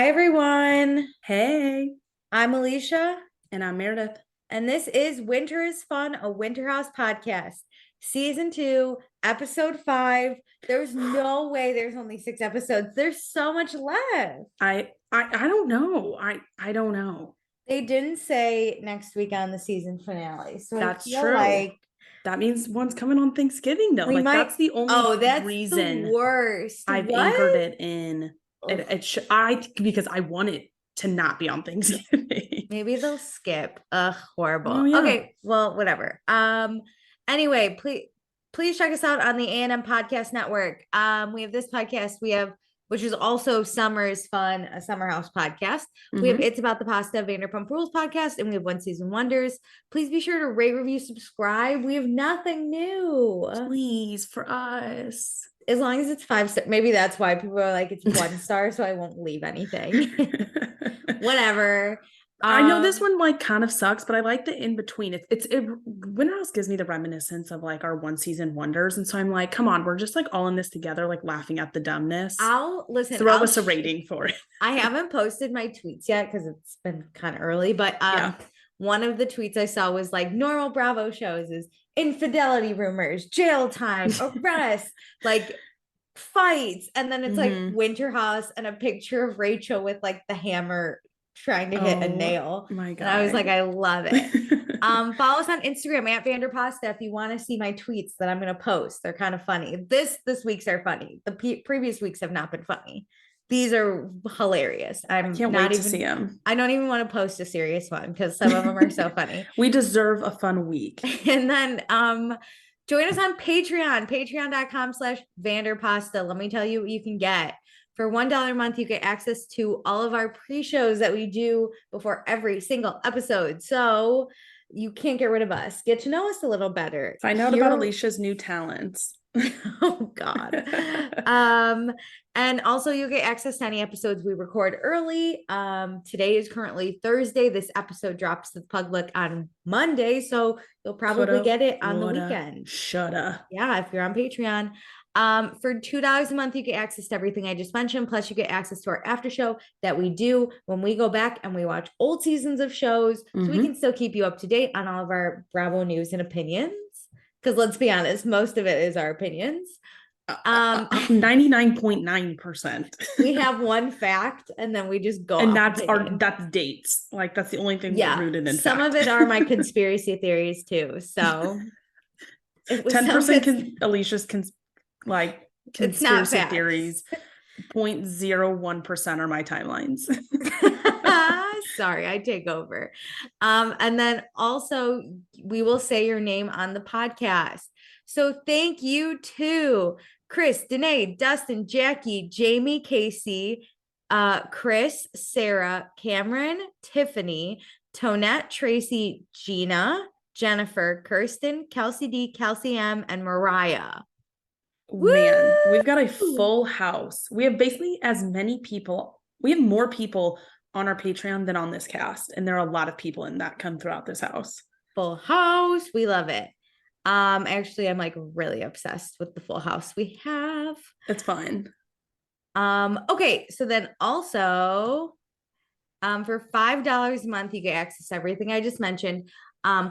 Hi, everyone. Hey, I'm Alicia, and I'm Meredith. and this is Winter is Fun, a Winter House podcast, season 2, episode 5. There's no way there's only 6 episodes. There's so much left. I don't know. I don't know. They didn't say next week on the season finale. So I That's feel true. like That means one's coming on Thanksgiving though. we Like might. that's the only Oh, that's the reason worst. I've anchored What? it in. Ugh. Because I want it to not be on Thanksgiving. Maybe they'll skip. Ugh, Oh horrible. yeah. Okay, well, whatever. Anyway, please check us out on the A&M Podcast Network. We have this podcast, which is also Summer's Fun, a Summer House podcast. We have Mm-hmm. It's About the Pasta Vanderpump Rules podcast, and we have One Season Wonders. Please be sure to rate, review, subscribe. We have nothing new. Please for us. As long as it's 5 star, maybe that's why people are like, it's 1 star, so I won't leave anything. Whatever. I know this one like kind of sucks, but I like the in between. It Winter House gives me the reminiscence of like our one season wonders, and so I'm like, come on, we're just like all in this together, like laughing at the dumbness. Throw us a rating for it. I haven't posted my tweets yet because it's been kind of early, but Yeah. one of the tweets I saw was like normal Bravo shows is infidelity rumors, jail time, arrest, like fights, and then it's like Winter House and a picture of Rachel with like the hammer trying to hit a nail. My God. And I was like, I love it. Follow us on Instagram at Vanderpasta if you want to see my tweets that I'm going to post. They're kind of funny. This week's are funny. The previous weeks have not been funny. These are hilarious. I can't wait to see them. I don't even want to post a serious one because some of them are so funny. We deserve a fun week. And then join us on Patreon, patreon.com/Vanderpasta. Let me tell you what you can get. For $1 a month, you get access to all of our pre-shows that we do before every single episode. So you can't get rid of us. Get to know us a little better. Find out about Alicia's new talents. Oh God. And also you get access to any episodes we record early. Today is currently Thursday. This episode drops to the public on Monday, so you'll probably get it on the weekend. Shoulda. Yeah, if you're on Patreon. For $2 a month, you get access to everything I just mentioned. Plus, you get access to our after show that we do when we go back and we watch old seasons of shows. So we can still keep you up to date on all of our Bravo news and opinions. Because let's be honest, most of it is our opinions. 99.9%. We have one fact and then we just go. And that's dates. Like that's the only thing we're rooted in. Some of it are my conspiracy theories too. So 10% Alicia's conspiracy theories. 0.01% are my timelines. Sorry, I take over. And then also we will say your name on the podcast. So thank you to Chris, Danae, Dustin, Jackie, Jamie, Casey, Chris, Sarah, Cameron, Tiffany, Tonette, Tracy, Gina, Jennifer, Kirsten, Kelsey D, Kelsey M, and Mariah. Man, we've got a full house. We have basically as many people. We have more people on our Patreon than on this cast. And there are a lot of people in that come throughout this house. Full house. We love it. Actually, I'm like really obsessed with the full house we have. It's fine. Okay, so then also for $5 a month, you get access to everything I just mentioned.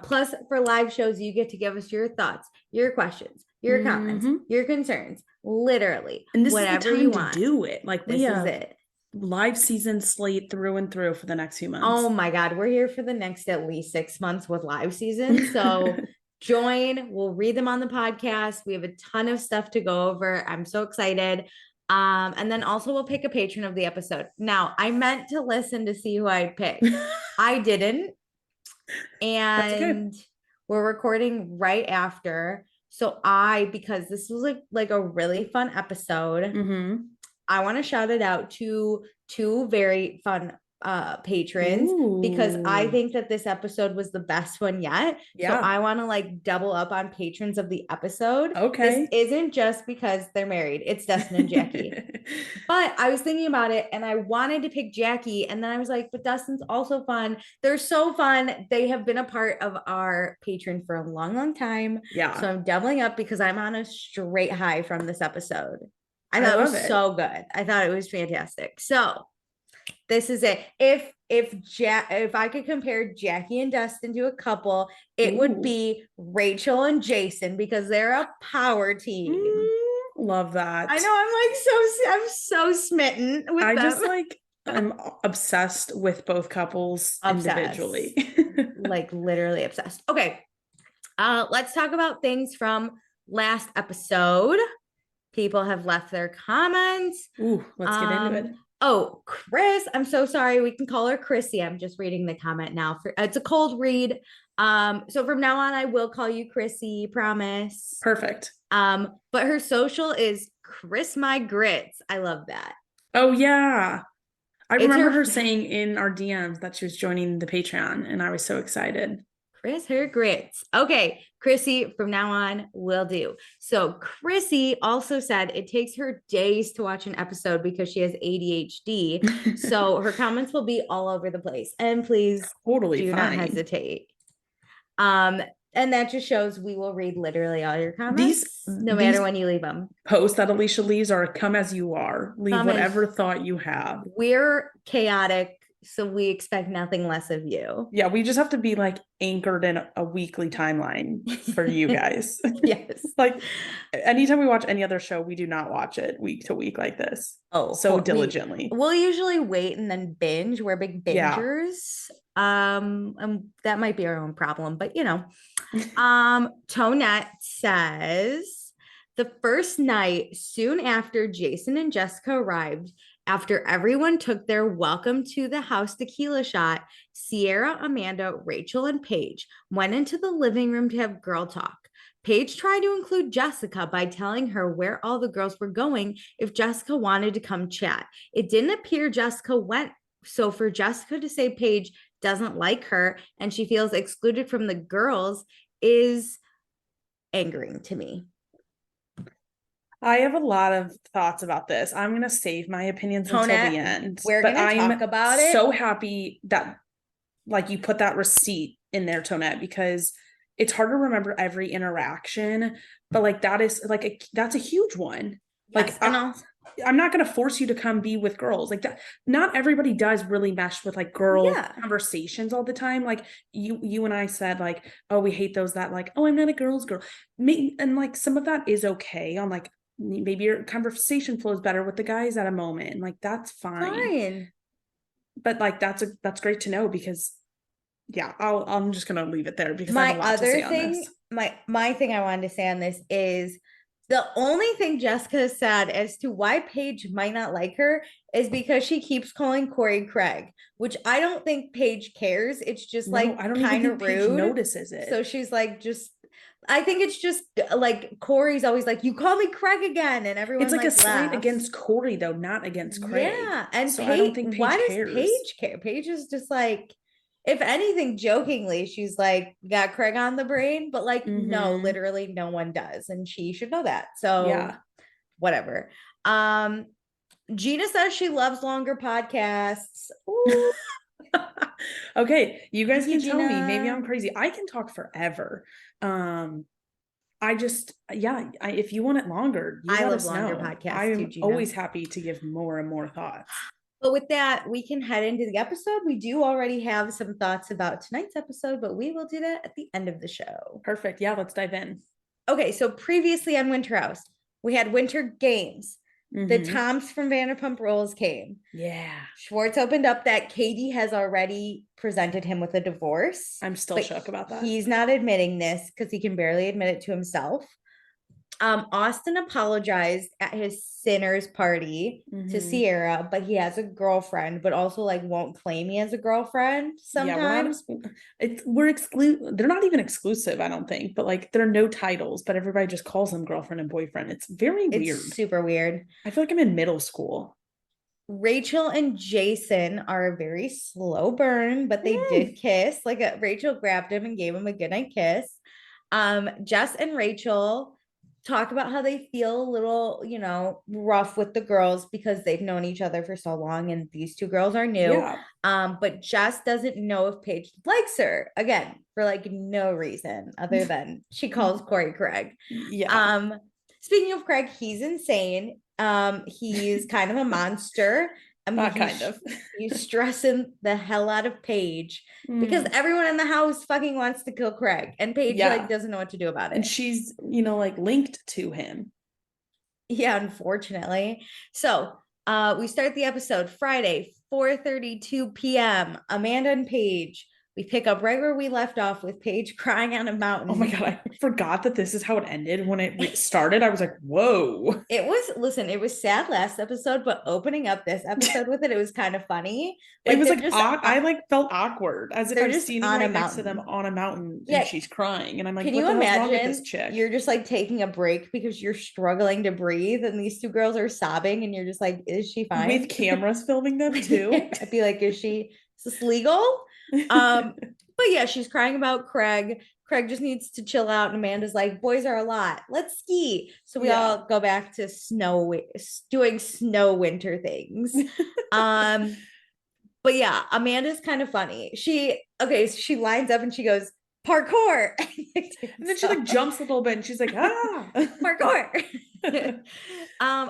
Plus for live shows, you get to give us your thoughts, your questions, your comments, your concerns, literally. And this whatever is the time you to want. do it. Like this is it. Live season slate through and through for the next few months. Oh my God, we're here for the next at least 6 months with live season. So join, we'll read them on the podcast. We have a ton of stuff to go over. I'm so excited. And then also we'll pick a patron of the episode. Now, I meant to listen to see who I'd pick. I didn't. And we're recording right after. So because this was like a really fun episode, I want to shout it out to 2 very fun patrons. Because I think that this episode was the best one yet. So I want to like double up on patrons of the episode. Okay. This isn't just because they're married. It's Dustin and Jackie. But I was thinking about it and I wanted to pick Jackie. And then I was like, but Dustin's also fun. They're so fun. They have been a part of our patron for a long, long time. Yeah. So I'm doubling up because I'm on a straight high from this episode. I thought it was so good. I thought it was fantastic. So This is it. If I could compare Jackie and Dustin to a couple, it would be Rachel and Jason because they're a power team. Love that. I know. I'm so smitten with them. Just like I'm obsessed with both couples individually. Like literally obsessed. Okay. Let's talk about things from last episode. People have left their comments. Ooh, let's get into it. Oh, Chris, I'm so sorry. We can call her Chrissy. I'm just reading the comment now. It's a cold read. So from now on, I will call you Chrissy, promise. Perfect. But her social is Chris My Grits. I love that. Oh yeah. I remember her saying in our DMs that she was joining the Patreon, and I was so excited. Chris her grits. Okay, Chrissy, from now on, will do. So Chrissy also said it takes her days to watch an episode because she has ADHD. So her comments will be all over the place. And please do not hesitate. And that just shows we will read literally all your comments, no matter when you leave them. Posts that Alicia leaves are come as you are. Leave whatever thought you have. We're chaotic, so we expect nothing less of you. Yeah, we just have to be like anchored in a weekly timeline for you guys. Yes. Like anytime we watch any other show, we do not watch it week to week like this. Oh, so diligently. We'll usually wait and then binge. We're big bingers. Yeah. And that might be our own problem, but you know. Tonette says the first night soon after Jason and Jessica arrived, after everyone took their welcome to the house tequila shot, Sierra, Amanda, Rachel, and Paige went into the living room to have girl talk. Paige tried to include Jessica by telling her where all the girls were going if Jessica wanted to come chat. It didn't appear Jessica went, so for Jessica to say Paige doesn't like her and she feels excluded from the girls is angering to me. I have a lot of thoughts about this. I'm going to save my opinions until the end. We're going to talk about it. I'm so happy that like you put that receipt in there, Tonette, because it's hard to remember every interaction, but like that is like that's a huge one. Yes, like I'm not going to force you to come be with girls like that. Not everybody does really mesh with like girl conversations all the time. Like you and I said like, oh, we hate those that like, oh, I'm not a girl's girl. And like some of that is okay on like, maybe your conversation flows better with the guys at a moment. And like, that's fine. But like, that's great to know because yeah, I'm just going to leave it there because I have a lot to say on this. My thing I wanted to say on this is the only thing Jessica said as to why Paige might not like her is because she keeps calling Corey Craig, which I don't think Paige cares. It's just like kind of rude. Paige notices it. So she's like, I think it's just like Corey's always like, you call me Craig again, and everyone. It's like a slight against Corey though, not against Craig. Yeah, and so Paige, I don't think Paige why cares. does Paige care? Paige is just like, if anything, jokingly, she's like, got Craig on the brain, but like, no, literally no one does. And she should know that. So yeah, whatever. Gina says she loves longer podcasts. Okay, you guys can tell me. Maybe I'm crazy. I can talk forever. If you want it longer, I love longer podcasts. I'm always happy to give more and more thoughts. But with that, we can head into the episode. We do already have some thoughts about tonight's episode, but we will do that at the end of the show. Perfect. Yeah, let's dive in. Okay, so previously on Winter House, we had winter games. The Toms from Vanderpump Rules came. Yeah. Schwartz opened up that Katie has already presented him with a divorce. I'm still shook about that. He's not admitting this because he can barely admit it to himself. Austin apologized at his sinners party to Sierra, but he has a girlfriend, but also like won't claim he has a girlfriend sometimes. Yeah, they're not even exclusive, I don't think, but like there are no titles, but everybody just calls them girlfriend and boyfriend. It's very weird. Super weird. I feel like I'm in middle school. Rachel and Jason are a very slow burn, but they did kiss. Like Rachel grabbed him and gave him a goodnight kiss. Jess and Rachel talk about how they feel a little, rough with the girls because they've known each other for so long and these two girls are new. Yeah. But Jess doesn't know if Paige likes her again for like no reason other than she calls Corey Craig. Yeah. Speaking of Craig, he's insane. He's kind of a monster. I mean, kind of. He's stressing the hell out of Paige because everyone in the house fucking wants to kill Craig, and Paige like doesn't know what to do about it. And she's, like linked to him. Yeah, unfortunately. So we start the episode Friday, 4:32 p.m. Amanda and Paige. We pick up right where we left off with Paige crying on a mountain. Oh my God, I forgot that this is how it ended. When it started, I was like, whoa. It was sad last episode, but opening up this episode with it was kind of funny. Like, it was like, I like felt awkward as if I was standing right next to them on a mountain and she's crying. And I'm like, can you imagine this chick? You're just like taking a break because you're struggling to breathe and these two girls are sobbing and you're just like, is she fine? With cameras filming them too. I'd be like, is this legal? But yeah, she's crying about Craig. Craig just needs to chill out, and Amanda's like, boys are a lot, let's ski. So we all go back to doing snow winter things. But yeah, Amanda's kind of funny. She lines up and she goes, parkour. And then she like jumps a little bit and she's like, parkour.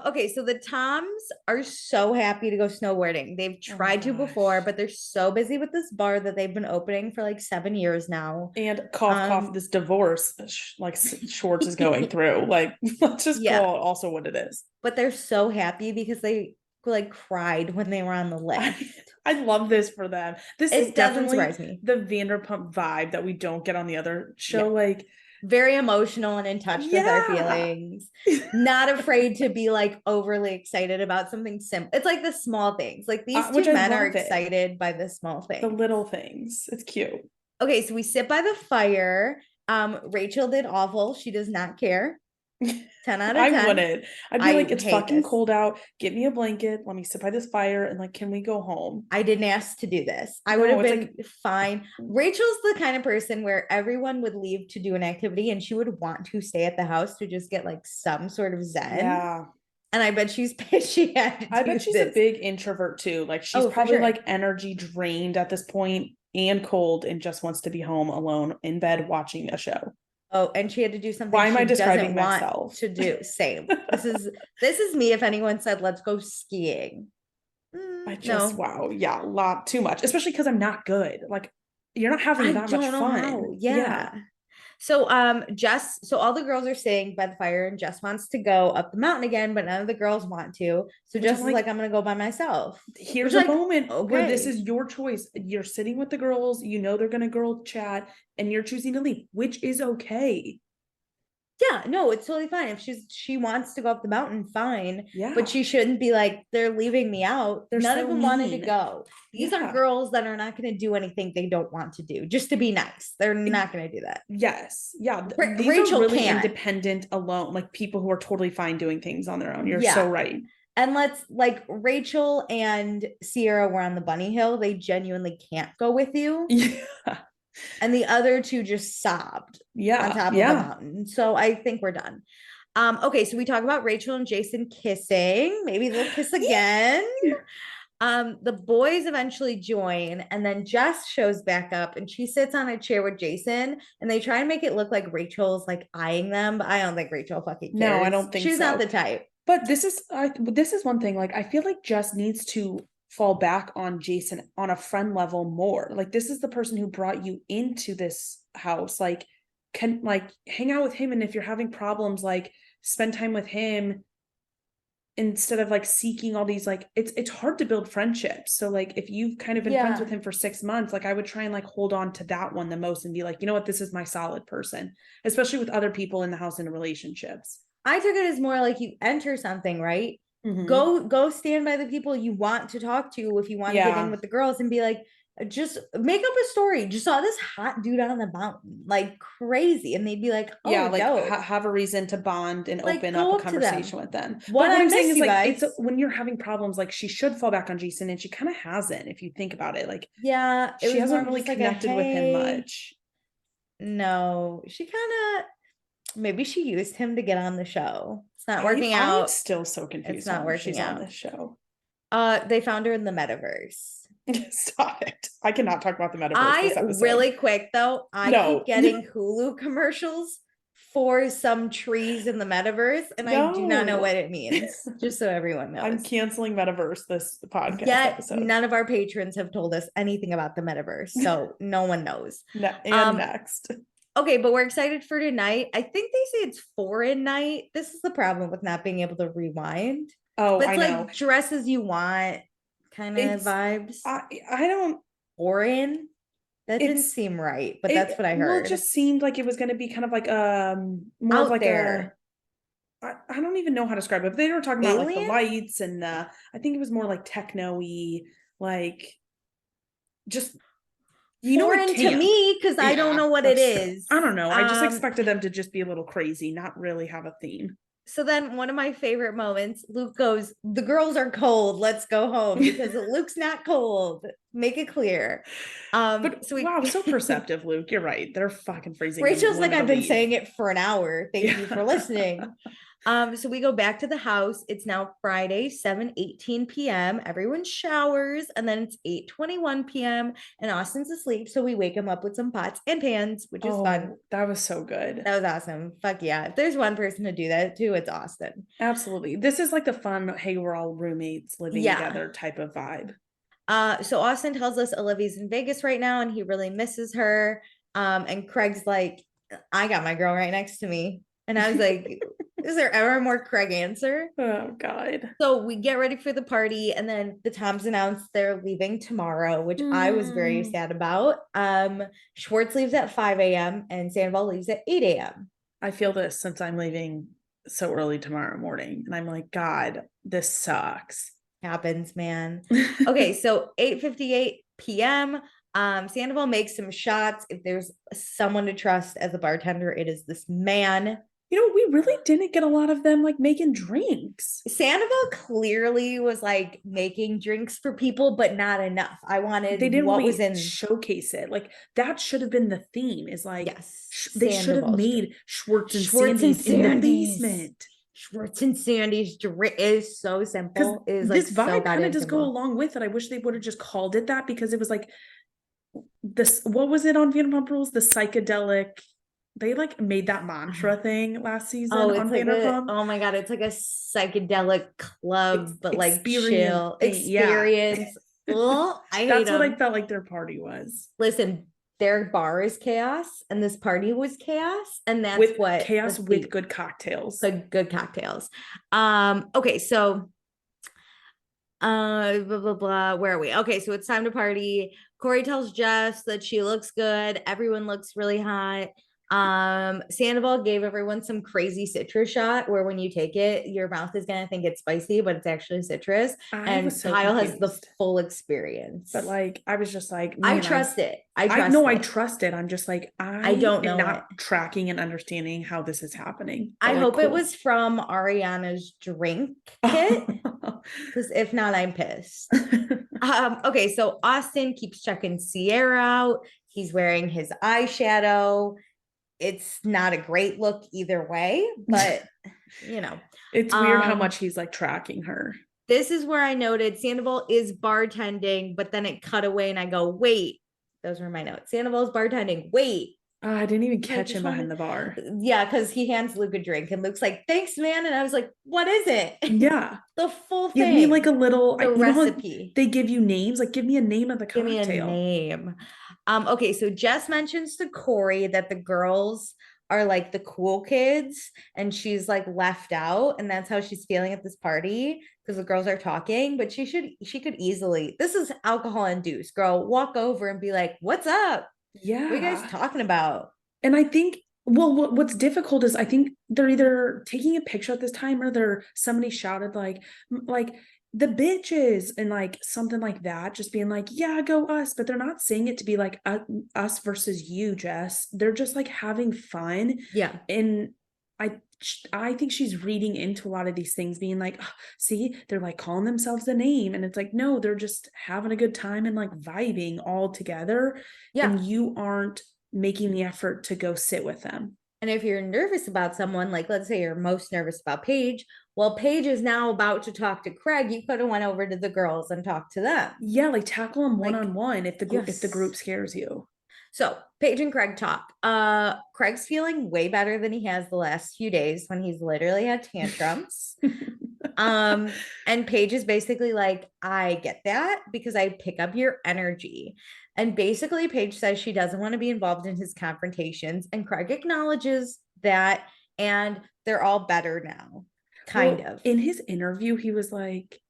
Okay, so the Toms are so happy to go snowboarding. They've tried to before, but they're so busy with this bar that they've been opening for like 7 years now. And cough, this divorce like Schwartz is going through. Like, let's just call it also what it is. But they're so happy because they like cried when they were on the lift. I love this for them. This is definitely the Vanderpump vibe that we don't get on the other show. Like, very emotional and in touch with our feelings. Not afraid to be like overly excited about something simple. It's like the small things. Like these two men are excited by the small things. The little things. It's cute. Okay, so we sit by the fire. Rachel did awful. She does not care. 10 out of 10. I wouldn't. I'd be like, it's fucking cold out. Get me a blanket. Let me sit by this fire and like, can we go home? I didn't ask to do this. I would have been fine. Rachel's the kind of person where everyone would leave to do an activity and she would want to stay at the house to just get like some sort of zen. Yeah. And I bet she's pissed she had to I bet she's a big introvert too. Like she's probably like energy drained at this point and cold and just wants to be home alone in bed watching a show. Oh, and she had to do something. Why am I describing myself? To do same. This is me. If anyone said, "Let's go skiing," wow, yeah, a lot too much, especially because I'm not good. Like, you're not having that much fun. Yeah. So so all the girls are staying by the fire and Jess wants to go up the mountain again, but none of the girls want to. So Jess is like, I'm gonna go by myself. Here's a moment where this is your choice. You're sitting with the girls, they're gonna girl chat, and you're choosing to leave, which is okay. Yeah, no, it's totally fine. If she wants to go up the mountain, fine. Yeah. But she shouldn't be like, they're leaving me out. None of them wanted to go. These are girls that are not going to do anything they don't want to do just to be nice. They're not going to do that. Yes. Yeah. These Rachel are really independent, alone, like people who are totally fine doing things on their own. You're so right. And Rachel and Sierra were on the bunny hill. They genuinely can't go with you. Yeah. And the other two just sobbed on top of the mountain. So I think we're done. Okay, so we talk about Rachel and Jason kissing. Maybe they'll kiss again. The boys eventually join, and then Jess shows back up and she sits on a chair with Jason, and they try and make it look like Rachel's like eyeing them, but I don't think Rachel fucking cares. No, I don't think she's not the type. But this is one thing. Like, I feel like Jess needs to fall back on Jason on a friend level more. Like, this is the person who brought you into this house. Like, can like hang out with him, and if you're having problems, like spend time with him instead of like seeking all these, like it's hard to build friendships. So like, if you've kind of been friends with him for 6 months, like I would try and like hold on to that one the most and be like, you know what, this is my solid person, especially with other people in the house in relationships. I took it as more like you enter something, right? Mm-hmm. Go stand by the people you want to talk to if you want to get in with the girls, and be like, just make up a story. Just saw this hot dude on the mountain, like crazy, and they'd be like, oh, yeah, like have a reason to bond and like, open up a conversation with them. What I'm saying is, like, it's when you're having problems, like she should fall back on Jason, and she kind of hasn't. If you think about it, like she hasn't really connected with him much. No, she kind of. Maybe she used him to get on the show. It's not working out. I'm still so confused. It's not working she's out on this show. They found her in the metaverse. Stop it. I cannot talk about the metaverse this episode. Really quick though, I keep getting Hulu commercials for some trees in the metaverse, and I do not know what it means, just so everyone knows. I'm canceling metaverse this podcast Yet, episode. none of our patrons have told us anything about the metaverse, so no one knows. Next. Okay, but we're excited for tonight. I think they say it's 4 at night. This is the problem with not being able to rewind. Oh, but it's I know. like dress as you want kind of vibes. I don't. Orin. That didn't seem right, but that's what I heard. Well, it just seemed like it was going to be kind of like more out of like there. I don't even know how to describe it. But they were talking about like the lights and I think it was more like techno-y, like just foreign to me because I don't know what it is. I don't know. I just expected them to just be a little crazy, not really have a theme. So then one of my favorite moments, Luke goes, the girls are cold. Let's go home because Luke's not cold. Make it clear. But so wow, so perceptive, Luke. You're right. They're fucking freezing. Rachel's like, I've been saying it for an hour. Thank you for listening. So we go back to the house. It's now Friday, 7:18 p.m. Everyone showers, and then it's 8:21 p.m. and Austin's asleep. So we wake him up with some pots and pans, which is fun. That was so good. That was awesome. Fuck yeah. If there's one person to do that too, it's Austin. Absolutely. This is like the fun, hey, we're all roommates living together type of vibe. So Austin tells us Olivia's in Vegas right now and he really misses her. And Craig's like, I got my girl right next to me. And I was like, is there ever a more Craig answer? Oh, God. So we get ready for the party. And then the Toms announced they're leaving tomorrow, which I was very sad about. Schwartz leaves at 5 a.m. and Sandoval leaves at 8 a.m. I feel this since I'm leaving so early tomorrow morning. And I'm like, God, this sucks. Happens, man. Okay, so 8:58 p.m. Sandoval makes some shots. If there's someone to trust as a bartender, it is this man. You know, we really didn't get a lot of them like making drinks. Sandoval clearly was like making drinks for people, but not enough. I wanted they didn't what really was in showcase it. Like that should have been the theme. Is like they Sandoval's should have made Schwartz and Sandy's in the basement. Schwartz and Sandy's drink is so simple. It is this like vibe so kind of does simple. go along with it. I wish they would have just called it that because it was like this. What was it on Vanderpump Rules? The psychedelic. They like made that mantra thing last season on Vanderpump. Oh my God, it's like a psychedelic club, but like chill experience. Yeah. Well, I hate That's what I felt like their party was. Listen, their bar is chaos, and this party was chaos, and that's with what chaos with good cocktails. So good cocktails. Okay, so blah blah blah. Where are we? Okay, so it's time to party. Corey tells Jess that she looks good. Everyone looks really hot. Sandoval gave everyone some crazy citrus shot where when you take it, your mouth is gonna think it's spicy, but it's actually citrus. And Kyle has the full experience. But like, I was just like, I trust it. I trust it. I'm just like, I don't know. Not tracking and understanding how this is happening. I hope it was from Ariana's drink kit. Because if not, I'm pissed. Okay, so Austin keeps checking Sierra out. He's wearing his eyeshadow. It's not a great look either way, but you know, it's weird how much he's like tracking her. This is where I noted Sandoval is bartending, but then it cut away and I go, wait, those were my notes. Sandoval's bartending. Wait. I didn't even catch him behind the bar. Yeah, because he hands Luke a drink and Luke's like, thanks, man. And I was like, what is it? Yeah. The full thing. Give me like a little recipe. They give you names. Like, give me a name of the cocktail. Give me a name. Okay, so Jess mentions to Corey that the girls are like the cool kids and she's like left out, and that's how she's feeling at this party because the girls are talking, but she could easily, this is alcohol induced, girl, walk over and be like, what's up? Yeah. What are you guys talking about? And I think, well, what's difficult is I think they're either taking a picture at this time or somebody shouted like the bitches and like something like that, just being like, yeah, go us. But they're not saying it to be like us versus you, Jess. They're just like having fun. Yeah. And I think she's reading into a lot of these things being like, oh, see, they're like calling themselves a name. And it's like, no, they're just having a good time and like vibing all together. Yeah. And you aren't making the effort to go sit with them. And if you're nervous about someone, like let's say you're most nervous about Paige, well, Paige is now about to talk to Craig. You could have went over to the girls and talked to them. Yeah, like tackle them one-on-one if the group scares you. So Paige and Craig talk. Craig's feeling way better than he has the last few days when he's literally had tantrums. And Paige is basically like, I get that because I pick up your energy. And basically, Paige says she doesn't want to be involved in his confrontations, and Craig acknowledges that, and they're all better now, kind of. In his interview, he was like,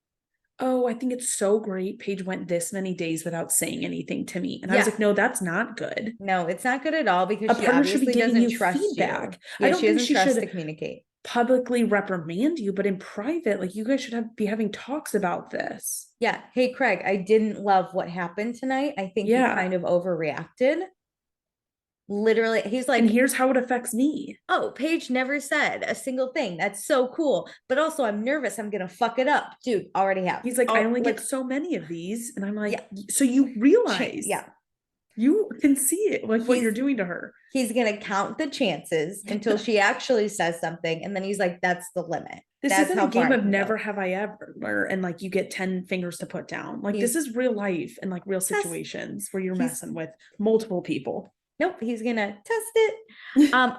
oh, I think it's so great Paige went this many days without saying anything to me. And I was like, no, that's not good. No, it's not good at all because she obviously doesn't trust feedback. Yeah, I don't think she should to communicate. Publicly reprimand you, but in private, like, you guys should be having talks about this. Yeah. Hey, Craig, I didn't love what happened tonight. I think you kind of overreacted. Literally, he's like, and here's how it affects me. Oh, Paige never said a single thing. That's so cool. But also, I'm nervous. I'm gonna fuck it up, dude. Already have. He's like, I only get so many of these, and I'm like, so you realize, you can see it, like what you're doing to her. He's gonna count the chances until she actually says something, and then he's like, that's the limit. This isn't a game of never have I ever, and like you get 10 fingers to put down. Like, this is real life and like real situations where you're messing with multiple people. Nope, he's gonna test it.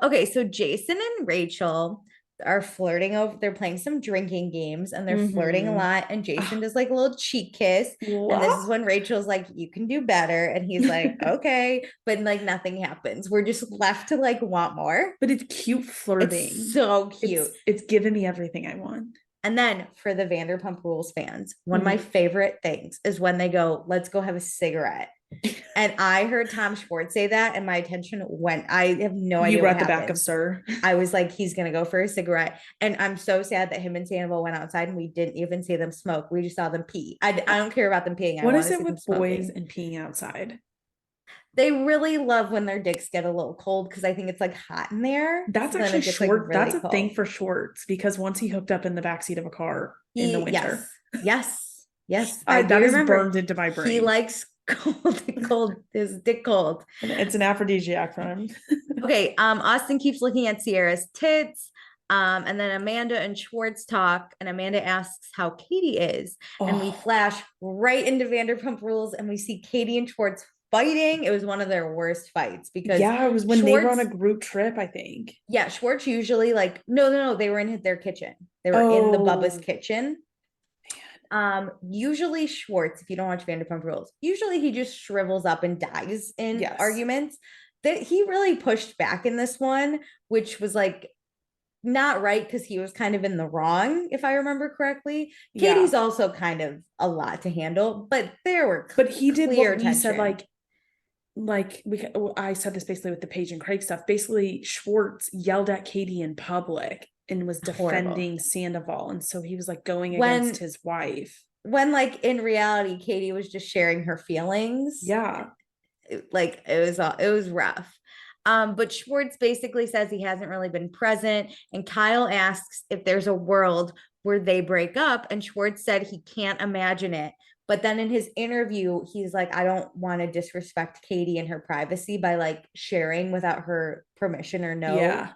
Okay, so Jason and Rachel are flirting over. They're playing some drinking games, and they're flirting a lot. And Jason does like a little cheek kiss. And this is when Rachel's like, "You can do better," and he's like, "Okay," but like nothing happens. We're just left to like want more. But it's cute flirting. It's so cute. It's giving me everything I want. And then for the Vanderpump Rules fans, one of my favorite things is when they go, "Let's go have a cigarette." And I heard Tom Schwartz say that, and my attention went. I have no idea. You were at the back of Sir. I was like, he's gonna go for a cigarette, and I'm so sad that him and Sandoval went outside, and we didn't even see them smoke. We just saw them pee. I don't care about them peeing. What is it with boys and peeing outside? They really love when their dicks get a little cold because I think it's like hot in there. That's actually Schwartz. Like, that's a thing for Schwartz, because once he hooked up in the backseat of a car in the winter. Yes. That is burned into my brain. He likes cold, his dick cold. It's an aphrodisiac for him. Okay. Austin keeps looking at Sierra's tits. And then Amanda and Schwartz talk, and Amanda asks how Katie is. And we flash right into Vanderpump Rules, and we see Katie and Schwartz fighting. It was one of their worst fights because it was when they were on a group trip, I think. Yeah, Schwartz usually like no, they were in their kitchen. They were in the Bubba's kitchen. Usually Schwartz, if you don't watch Vanderpump Rules, usually he just shrivels up and dies in arguments. That he really pushed back in this one, which was like not right because he was kind of in the wrong, if I remember correctly. Katie's also kind of a lot to handle, but there were he did what he said, I said this basically with the Paige and Craig stuff. Basically, Schwartz yelled at Katie in public and was defending Sandoval, and so he was like going against his wife. When like in reality, Katie was just sharing her feelings. Yeah, like it was rough. But Schwartz basically says he hasn't really been present, and Kyle asks if there's a world where they break up, and Schwartz said he can't imagine it. But then in his interview, he's like, I don't want to disrespect Katie and her privacy by like sharing without her permission or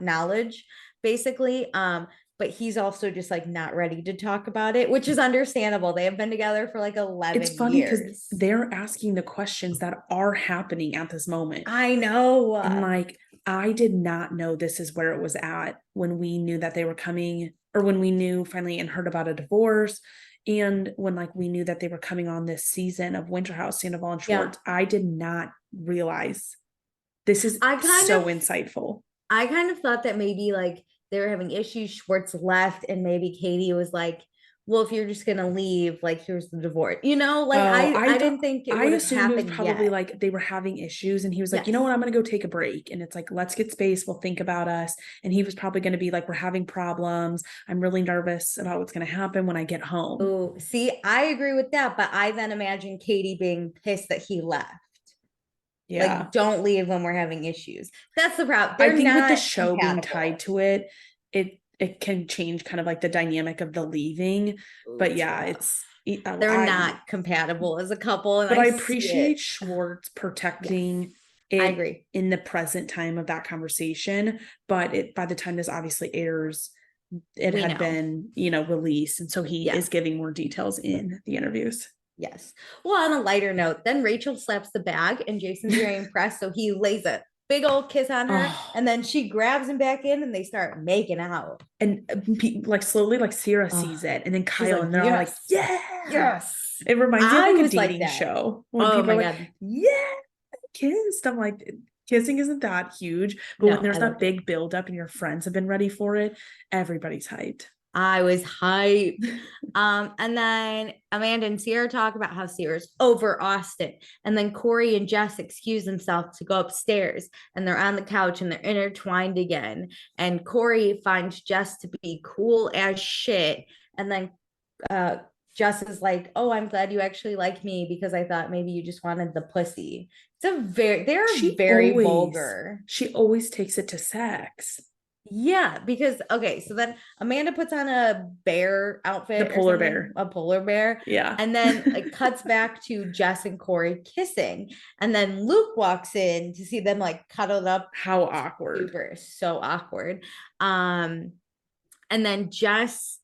knowledge, basically. But he's also just like not ready to talk about it, which is understandable. They have been together for like 11 years. It's funny because they're asking the questions that are happening at this moment. I know. And like, I did not know this is where it was at when we knew that they were coming, or when we knew finally and heard about a divorce. And when like we knew that they were coming on this season of Winter House, Sandoval and Schwartz, I did not realize this is so insightful. I kind of thought that maybe like they were having issues. Schwartz left, and maybe Katie was like, well, if you're just gonna leave, like here's the divorce, like I didn't think it would have happened. It was probably like they were having issues, and he was like, you know what, I'm gonna go take a break, and it's like, let's get space, we'll think about us. And he was probably gonna be like, we're having problems, I'm really nervous about what's gonna happen when I get home. Oh, see, I agree with that, but I then imagine Katie being pissed that he left. Like, don't leave when we're having issues. That's the problem. I think with the show being tied to it can change kind of like the dynamic of the leaving. But they're not compatible as a couple. But I appreciate Schwartz protecting it. I agree. In the present time of that conversation. But by the time this obviously airs, it had been, released. And so he is giving more details in the interviews. Yes. Well, on a lighter note, then Rachel slaps the bag and Jason's very impressed. So he lays a big old kiss on her. And then she grabs him back in and they start making out. And like slowly, like Sierra sees it. And then Kyle like, and they're all like, yeah. Yes. It reminds me of like a dating show. When people are like, yeah, kissed. I'm like, kissing isn't that huge. But when there's that big buildup and your friends have been ready for it, everybody's hyped. I was hyped. And then Amanda and Sierra talk about how Sierra's over Austin. And then Corey and Jess excuse themselves to go upstairs and they're on the couch and they're intertwined again. And Corey finds Jess to be cool as shit. And then Jess is like, oh, I'm glad you actually like me because I thought maybe you just wanted the pussy. They're very vulgar. She always takes it to sex. Yeah, because okay, so then Amanda puts on a bear outfit, a polar bear. Yeah, and then it cuts back to Jess and Corey kissing, and then Luke walks in to see them like cuddled up. How awkward! So awkward. And then Jess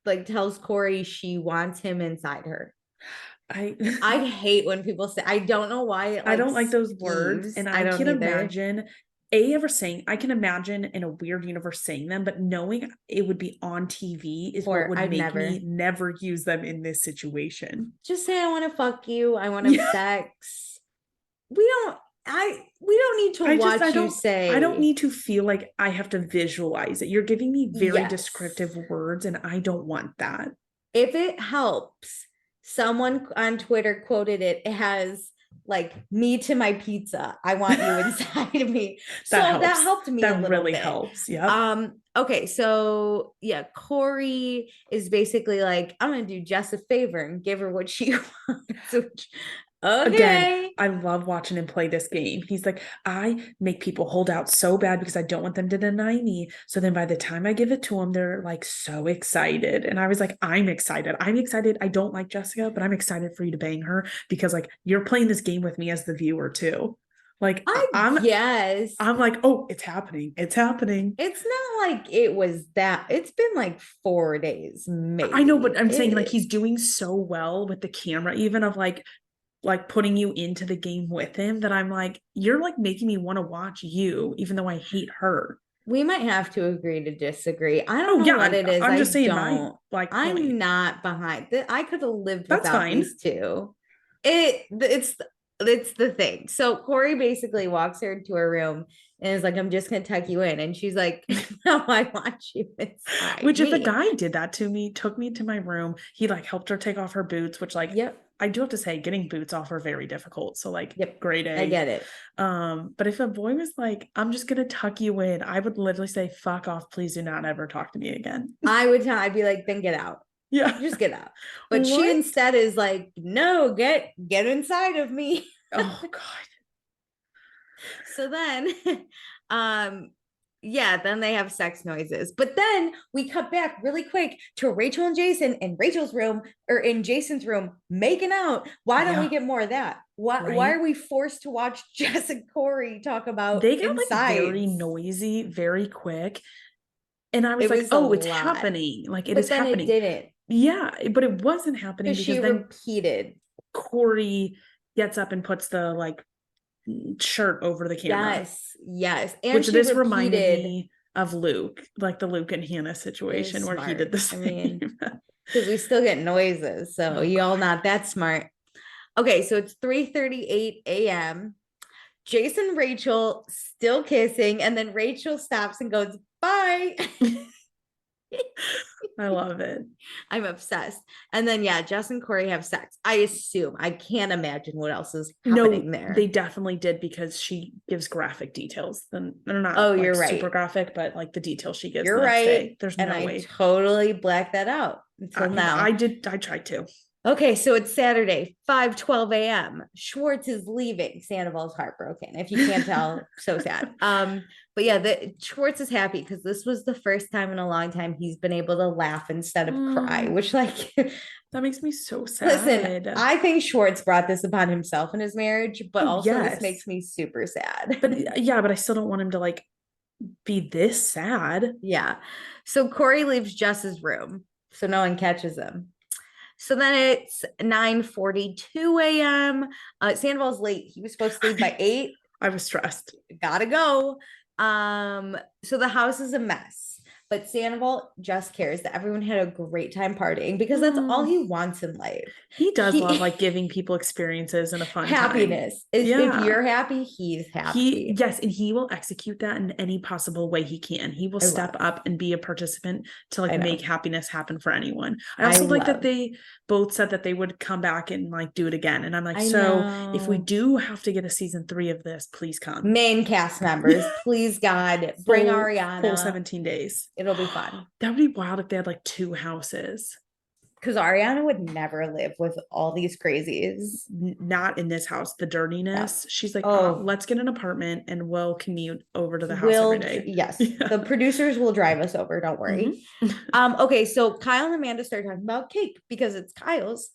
like tells Corey she wants him inside her. I hate when people say, I don't know why. I don't like those words, and I can imagine. I can imagine in a weird universe saying them, but knowing it would be on TV is what would make me never use them in this situation. Just say, I want to fuck you. I want to have sex. We don't need to watch you say. I don't need to feel like I have to visualize it. You're giving me very descriptive words, and I don't want that. If it helps, someone on Twitter quoted it as like, me to my pizza. I want you inside of me. That helped me. That really helps. Yeah. Okay. So yeah, Corey is basically like, I'm gonna do Jess a favor and give her what she wants. Okay. Again, I love watching him play this game. He's like, I make people hold out so bad because I don't want them to deny me. So then by the time I give it to them, they're like so excited. And I was like, I'm excited. I don't like Jessica, but I'm excited for you to bang her because like you're playing this game with me as the viewer too. Like I'm like, oh, it's happening. It's happening. It's not like it was that. It's been like 4 days. Maybe. I know, but I'm saying like he's doing so well with the camera, even of like putting you into the game with him that I'm like, you're like making me want to watch you, even though I hate her. We might have to agree to disagree. I don't know what it is. I'm just saying, I'm not behind that. I could have lived without these two. It's the thing. So Corey basically walks her into her room and is like, I'm just gonna tuck you in. And she's like, no, I want you inside. Which if a guy did that to me, took me to my room, he like helped her take off her boots, which like, I do have to say, getting boots off are very difficult. So like, grade A. I get it. But if a boy was like, I'm just gonna tuck you in, I would literally say, fuck off, please do not ever talk to me again. I'd be like, then get out. Yeah, just get out. But she instead is like, no, get inside of me. Oh God. So then, then they have sex noises. But then we cut back really quick to Rachel and Jason in Rachel's room or in Jason's room making out. Why don't we get more of that? Why are we forced to watch Jess and Corey talk about they got like very noisy, very quick. And I was like, oh, it's happening. Like it is happening. It didn't. Yeah, but it wasn't happening because she repeated. Corey gets up and puts the like shirt over the camera. Yes. And which this reminded me of Luke, like the Luke and Hannah situation where he did the same. Because we still get noises, so y'all not that smart. Okay, so it's 3:38 a.m. Jason and Rachel still kissing, and then Rachel stops and goes, bye. I love it. I'm obsessed. And then Jess and Corey have sex. I assume. I can't imagine what else is happening there. They definitely did because she gives graphic details. They're not you're right. Super graphic, but like the details she gives. You're right. There's no way. I totally blacked that out until now. I tried to. Okay, so it's Saturday, 5:12 a.m. Schwartz is leaving. Sandoval's heartbroken. If you can't tell, so sad. But Schwartz is happy because this was the first time in a long time he's been able to laugh instead of cry, which like that makes me so sad. Listen, I think Schwartz brought this upon himself in his marriage, but also this makes me super sad. But I still don't want him to like be this sad. Yeah. So Corey leaves Jess's room, so no one catches him. So then it's 9:42 a.m. Sandoval's late. He was supposed to leave by 8. I was stressed. Gotta go. So the house is a mess. But Sandoval just cares that everyone had a great time partying because that's all he wants in life. He does love like giving people experiences and a fun happiness. time. If you're happy, he's happy. Yes, and he will execute that in any possible way he can. He will step up and be a participant to like make happiness happen for anyone. I also like that they both said that they would come back and like do it again. And I'm like, if we do have to get a season 3 of this, please come. Main cast members, please God, bring Ariana. Full 17 days. It'll be fun. That would be wild if they had like 2 houses. Because Ariana would never live with all these crazies. Not in this house. The dirtiness. Yeah. She's like, oh, let's get an apartment and we'll commute over to the house every day. Yes. Yeah. The producers will drive us over. Don't worry. Mm-hmm. Okay. So Kyle and Amanda start talking about cake because it's Kyle's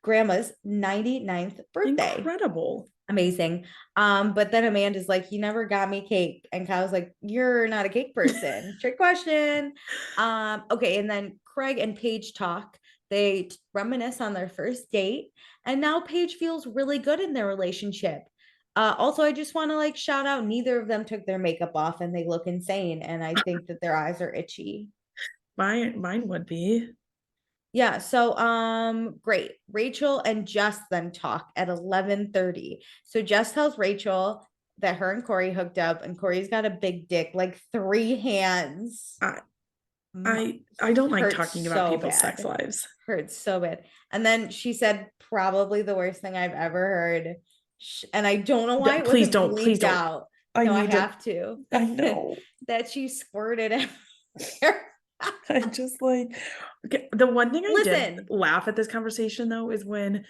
grandma's 99th birthday. Incredible. Amazing. But then Amanda's like, you never got me cake. And Kyle's like, you're not a cake person. Trick question. Okay. And then Craig and Paige talk. They reminisce on their first date. And now Paige feels really good in their relationship. Also, I just want to like shout out, neither of them took their makeup off and they look insane. And I think that their eyes are itchy. Mine would be. Yeah, so great. Rachel and Jess then talk at 11:30. So Jess tells Rachel that her and Corey hooked up and Corey's got a big dick, like 3 hands. I don't like talking about people's sex lives. Hurts so bad. And then she said probably the worst thing I've ever heard. And I don't know why. Please don't. Out. I have to. I know. That she squirted it. I just like, okay, the one thing I did laugh at this conversation though is when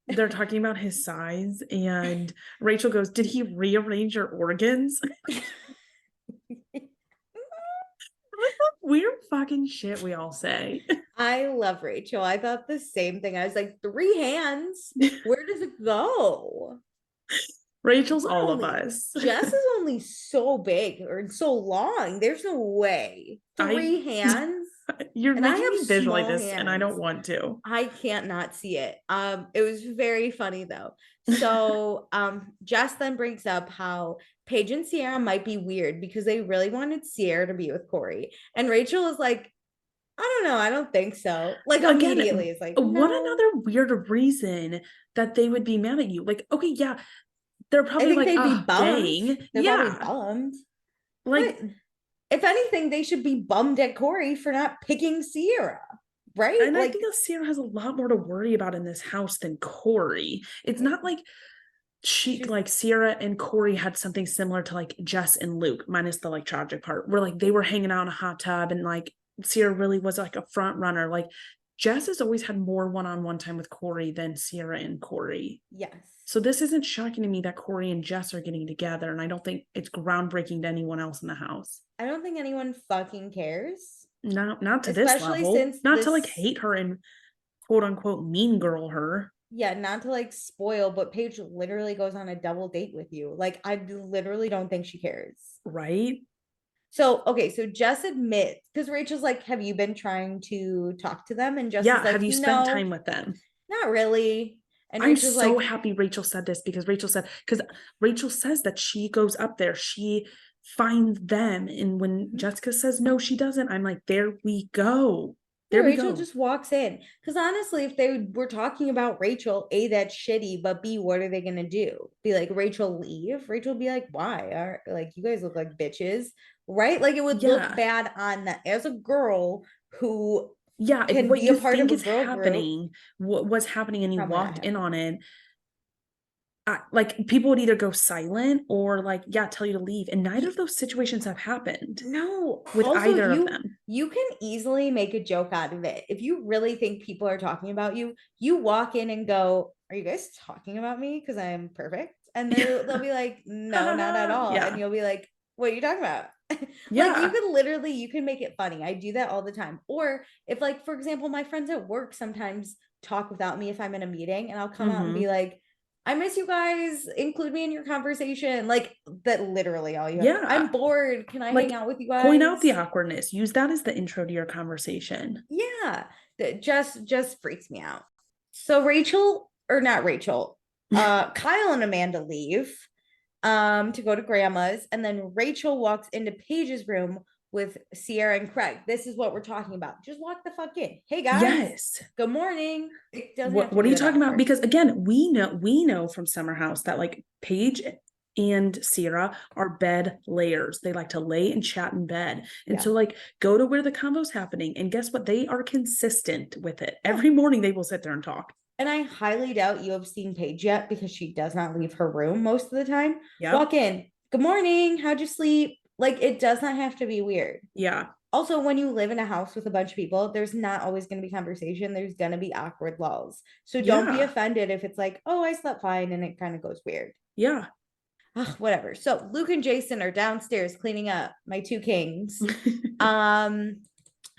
they're talking about his size and Rachel goes, did he rearrange your organs? Weird fucking shit we all say. I love Rachel. I thought the same thing. I was like, 3 hands? Where does it go? Rachel's all of us. Jess is only so big or so long. There's no way. 3 hands. You're making me visualize this hands. And I don't want to. I can't not see it. It was very funny though. So Jess then brings up how Paige and Sierra might be weird because they really wanted Sierra to be with Corey. And Rachel is like, I don't know. I don't think so. Like immediately it's like, no. What another weird reason that they would be mad at you? Like, okay, yeah. They're probably like, they'd be bummed. They're probably bummed. Like, but if anything, they should be bummed at Corey for not picking Sierra, right? And I think Sierra has a lot more to worry about in this house than Corey. It's not like like Sierra and Corey had something similar to like Jess and Luke, minus the like tragic part, where like they were hanging out in a hot tub and like Sierra really was like a front runner. Like Jess has always had more one-on-one time with Corey than Sierra and Corey. Yes. So this isn't shocking to me that Corey and Jess are getting together, and I don't think it's groundbreaking to anyone else in the house. I don't think anyone fucking cares. No, not to this level. Not to like hate her and quote unquote mean girl her. Yeah, not to like spoil, but Paige literally goes on a double date with you. Like, I literally don't think she cares. Right? So, okay, so Jess admits, because Rachel's like, have you been trying to talk to them? And Jess is like, have you spent time with them? Not really. And I'm so happy Rachel said this because Rachel says that she goes up there, she finds them. And when Jessica says, no, she doesn't, I'm like, there we go. There we Rachel go. just walks in. Because honestly, if they were talking about Rachel, A, that's shitty, but B, what are they going to do? Be like, Rachel, leave? Rachel would be like, why? Like, you guys look like bitches, right? Like, it would look bad on that as a girl who and what you think is happening, what was happening, and you walked in on it. Like people would either go silent or like, tell you to leave. And neither of those situations have happened. No, with either of them. You can easily make a joke out of it. If you really think people are talking about you, you walk in and go, are you guys talking about me? Because I'm perfect. And they'll be like, no, not at all. And you'll be like, what are you talking about? Like you can make it funny. I do that all the time. Or if like, for example, my friends at work sometimes talk without me if I'm in a meeting and I'll come out and be like, I miss you guys. Include me in your conversation. Like that literally all you have. I'm bored. Can I hang out with you guys? Point out the awkwardness. Use that as the intro to your conversation. Yeah. That just freaks me out. So Kyle and Amanda leave to go to grandma's, and then Rachel walks into Paige's room with Sierra and Craig. This is what we're talking about. Just walk the fuck in. Hey guys. Yes. Good morning. It doesn't what are you talking about? Because again, we know from Summer House that like Paige and Sierra are bed layers. They like to lay and chat in bed. And so like go to where the convo's happening, and guess what? They are consistent with it. Every morning they will sit there and talk. And I highly doubt you have seen Paige yet, because she does not leave her room most of the time. Walk in. Good morning. How'd you sleep? Like, it does not have to be weird. Yeah. Also, when you live in a house with a bunch of people, there's not always going to be conversation. There's going to be awkward lulls. So don't be offended if it's like, oh, I slept fine, and it kind of goes weird. Yeah. Ugh, whatever. So Luke and Jason are downstairs cleaning up, my two kings.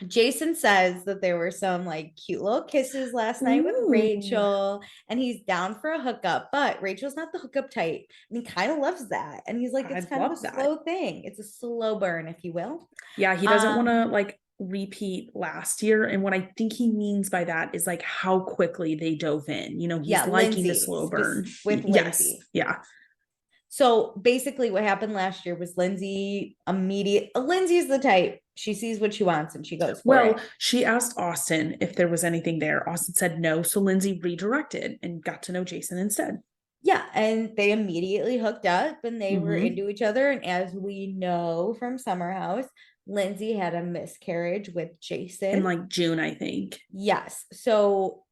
Jason says that there were some like cute little kisses last night with Rachel, and he's down for a hookup, but Rachel's not the hookup type, and he kind of loves that. And he's like, it's kind of a slow thing. It's a slow burn, if you will. Yeah, he doesn't want to like repeat last year. And what I think he means by that is like how quickly they dove in. You know, he's liking the slow burn with Lindsay. Yeah. So basically what happened last year was Lindsay's the type. She sees what she wants and she goes for it. She asked Austin if there was anything there. Austin said no. So Lindsay redirected and got to know Jason instead. Yeah. And they immediately hooked up and they were into each other. And as we know from Summer House, Lindsay had a miscarriage with Jason. In like June, I think. Yes. So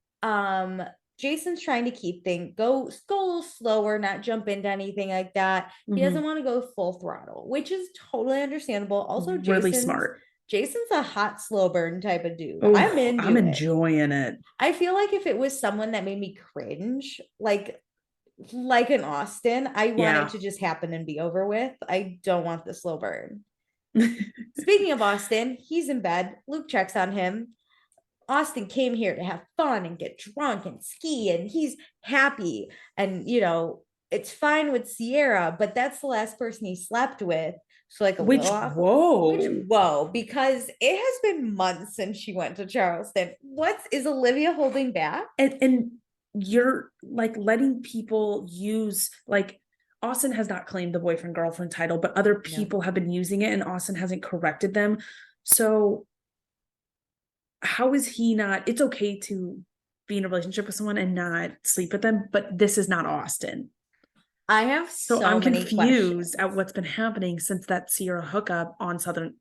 Jason's trying to keep things go a little slower, not jump into anything like that. He doesn't want to go full throttle, which is totally understandable. Also, really smart. Jason's a hot slow burn type of dude. Ooh, I'm enjoying it. I feel like if it was someone that made me cringe, like an Austin, I want it to just happen and be over with. I don't want the slow burn. Speaking of Austin, he's in bed. Luke checks on him. Austin came here to have fun and get drunk and ski, and he's happy. And, you know, it's fine with Sierra, but that's the last person he slept with. So like whoa, because it has been months since she went to Charleston. Is Olivia holding back? And you're like letting people use, like, Austin has not claimed the boyfriend girlfriend title, but other people have been using it and Austin hasn't corrected them. So how is he not? It's okay to be in a relationship with someone and not sleep with them, but this is not Austin. I have I'm confused at what's been happening since that Sierra hookup on Southern.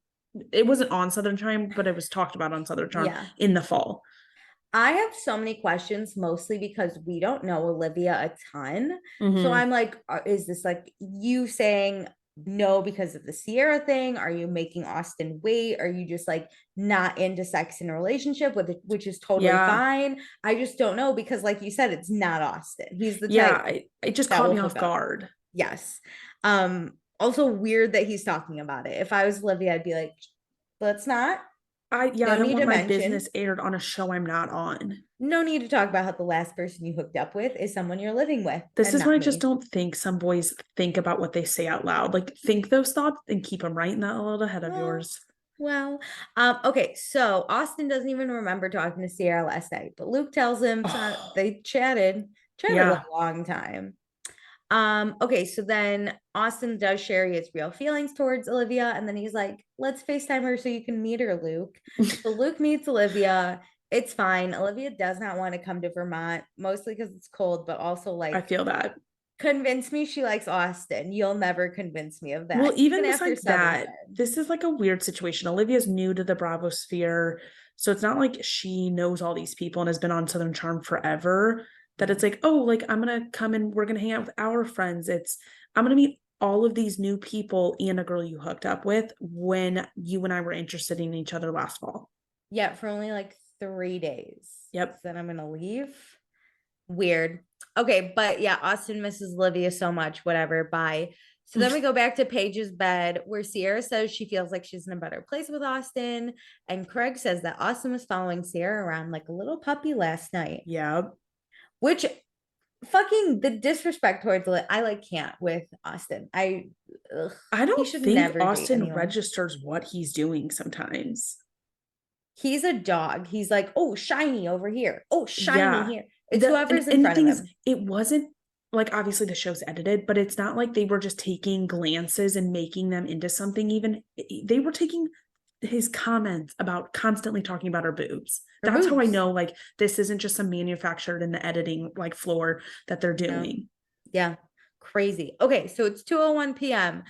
It wasn't on Southern Charm, but it was talked about on Southern Charm in the fall. I have so many questions, mostly because we don't know Olivia a ton. So I'm like, is this like you saying no because of the Sierra thing? Are you making Austin wait? Are you just like not into sex in a relationship with it, which is totally fine? I just don't know, because like you said, it's not Austin. He's the type. It just caught me off guard. Yes. Also weird that he's talking about it. If I was Olivia, I'd be like, let's not. I don't want my business aired on a show I'm not on. No need to talk about how the last person you hooked up with is someone you're living with. This is where I just don't think some boys think about what they say out loud. Like, think those thoughts and keep them right in that little head of yours. Well, okay. So Austin doesn't even remember talking to Sierra last night, but Luke tells him they chatted a long time. Okay, so then Austin does share his real feelings towards Olivia, and then he's like, let's FaceTime her so you can meet her, Luke. So Luke meets Olivia. It's fine. Olivia does not want to come to Vermont, mostly because it's cold, but also like, I feel that. Convince me she likes Austin. You'll never convince me of that. Well, even besides that, this is like a weird situation. Olivia's new to the Bravo sphere, so it's not like she knows all these people and has been on Southern Charm forever. That it's like, oh, like, I'm gonna come and we're gonna hang out with our friends. I'm gonna meet all of these new people and a girl you hooked up with when you and I were interested in each other last fall. Yeah, for only like 3 days. Yep. Then I'm gonna leave. Weird. Okay, but yeah, Austin misses Olivia so much. Whatever. Bye. So then we go back to Paige's bed, where Sierra says she feels like she's in a better place with Austin, and Craig says that Austin was following Sierra around like a little puppy last night. Yeah. Which fucking the disrespect towards I like can't with Austin. I don't think Austin registers what he's doing sometimes. He's a dog. He's like, oh, shiny over here. Oh, shiny here. It's whoever's in and front of him. It wasn't like, obviously the show's edited, but it's not like they were just taking glances and making them into something. Even they were taking his comments about constantly talking about her boobs. That's how I know, like, this isn't just some manufactured in the editing like floor that they're doing. Yeah. Crazy. Okay, so it's 2:01 p.m.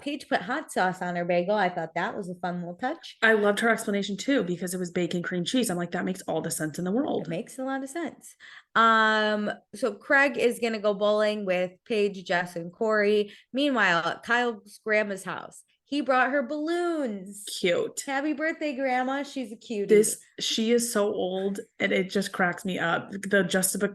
Paige put hot sauce on her bagel. I thought that was a fun little touch. I loved her explanation too, because it was bacon cream cheese. I'm like, that makes all the sense in the world. It makes a lot of sense. So Craig is gonna go bowling with Paige, Jess, and Corey. Meanwhile, at Kyle's grandma's house, he brought her balloons. Cute. Happy birthday, grandma. She's a cutie. She is so old, and it just cracks me up. The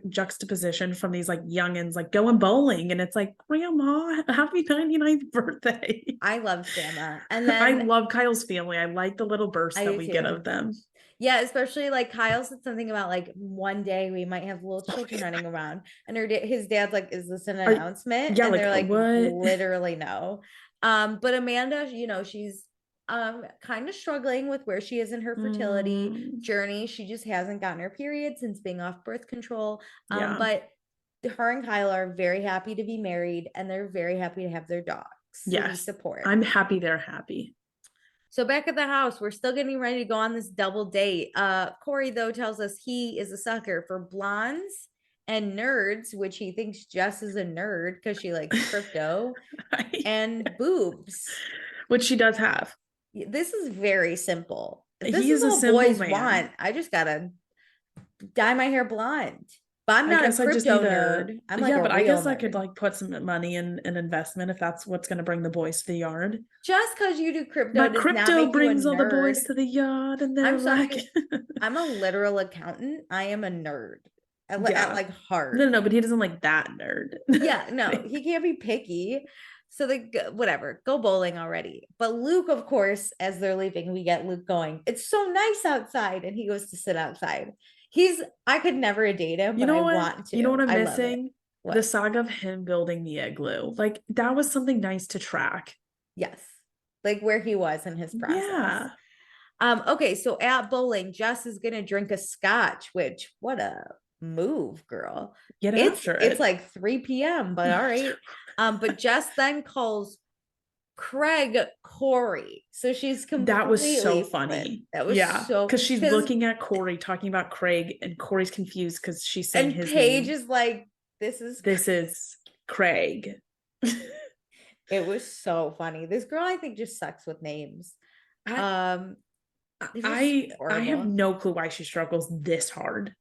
juxtaposition from these like youngins like going bowling, and it's like, grandma, happy 99th birthday. I love grandma. And then I love Kyle's family. I like the little bursts that we get of them. Yeah, especially like Kyle said something about like one day we might have little children running around, and his dad's like, "Is this an announcement?" Yeah, and like, they're like, what? Literally no. But Amanda, she's kind of struggling with where she is in her fertility journey. She just hasn't gotten her period since being off birth control. But her and Kyle are very happy to be married, and they're very happy to have their dogs. So yes, support. I'm happy they're happy. So back at the house, we're still getting ready to go on this double date. Corey, though, tells us he is a sucker for blondes and nerds, which he thinks Jess is a nerd because she likes crypto, and boobs. Which she does have. This is very simple. This is all boys want. I just gotta dye my hair blonde. But I'm not a crypto nerd. I'm like, but I guess I could like put some money in an investment if that's what's going to bring the boys to the yard. Just because you do crypto, but crypto brings all the boys to the yard, and they're like, I'm a literal accountant. I am a nerd at like heart. No, but he doesn't like that nerd. Yeah, no, he can't be picky. So whatever, go bowling already. But Luke, of course, as they're leaving, we get Luke going, "It's so nice outside," and he goes to sit outside. I could never date him, but I want to. You know what I'm missing? The saga of him building the igloo. Like, that was something nice to track. Yes. Like where he was in his process. Yeah. Okay, so at bowling, Jess is gonna drink a scotch, which what a move, girl. It's like 3 p.m., but all right. But Jess then calls Craig Corey. So she's completely that was so funny. That was so because she's looking at Corey talking about Craig, and Corey's confused because she's saying his Paige name. Is like, this is Craig. It was so funny. This girl, I think, just sucks with names. I have no clue why she struggles this hard.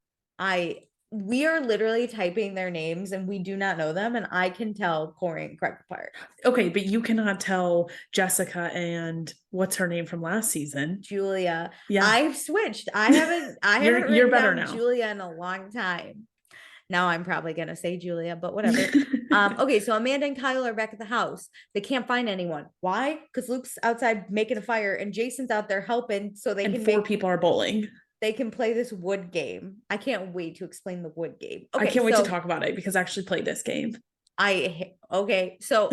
We are literally typing their names and we do not know them, and I can tell Corey and Craig apart. Okay, but you cannot tell Jessica and what's her name from last season? Julia. Yeah. I've switched. I haven't you're better now. Julia in a long time. Now I'm probably gonna say Julia, but whatever. Okay, so Amanda and Kyle are back at the house. They can't find anyone. Why? Because Luke's outside making a fire and Jason's out there helping, so they can 4 people are bowling. They can play this wood game. I can't wait to explain the wood game. Okay, I can't wait to talk about it because I actually played this game. So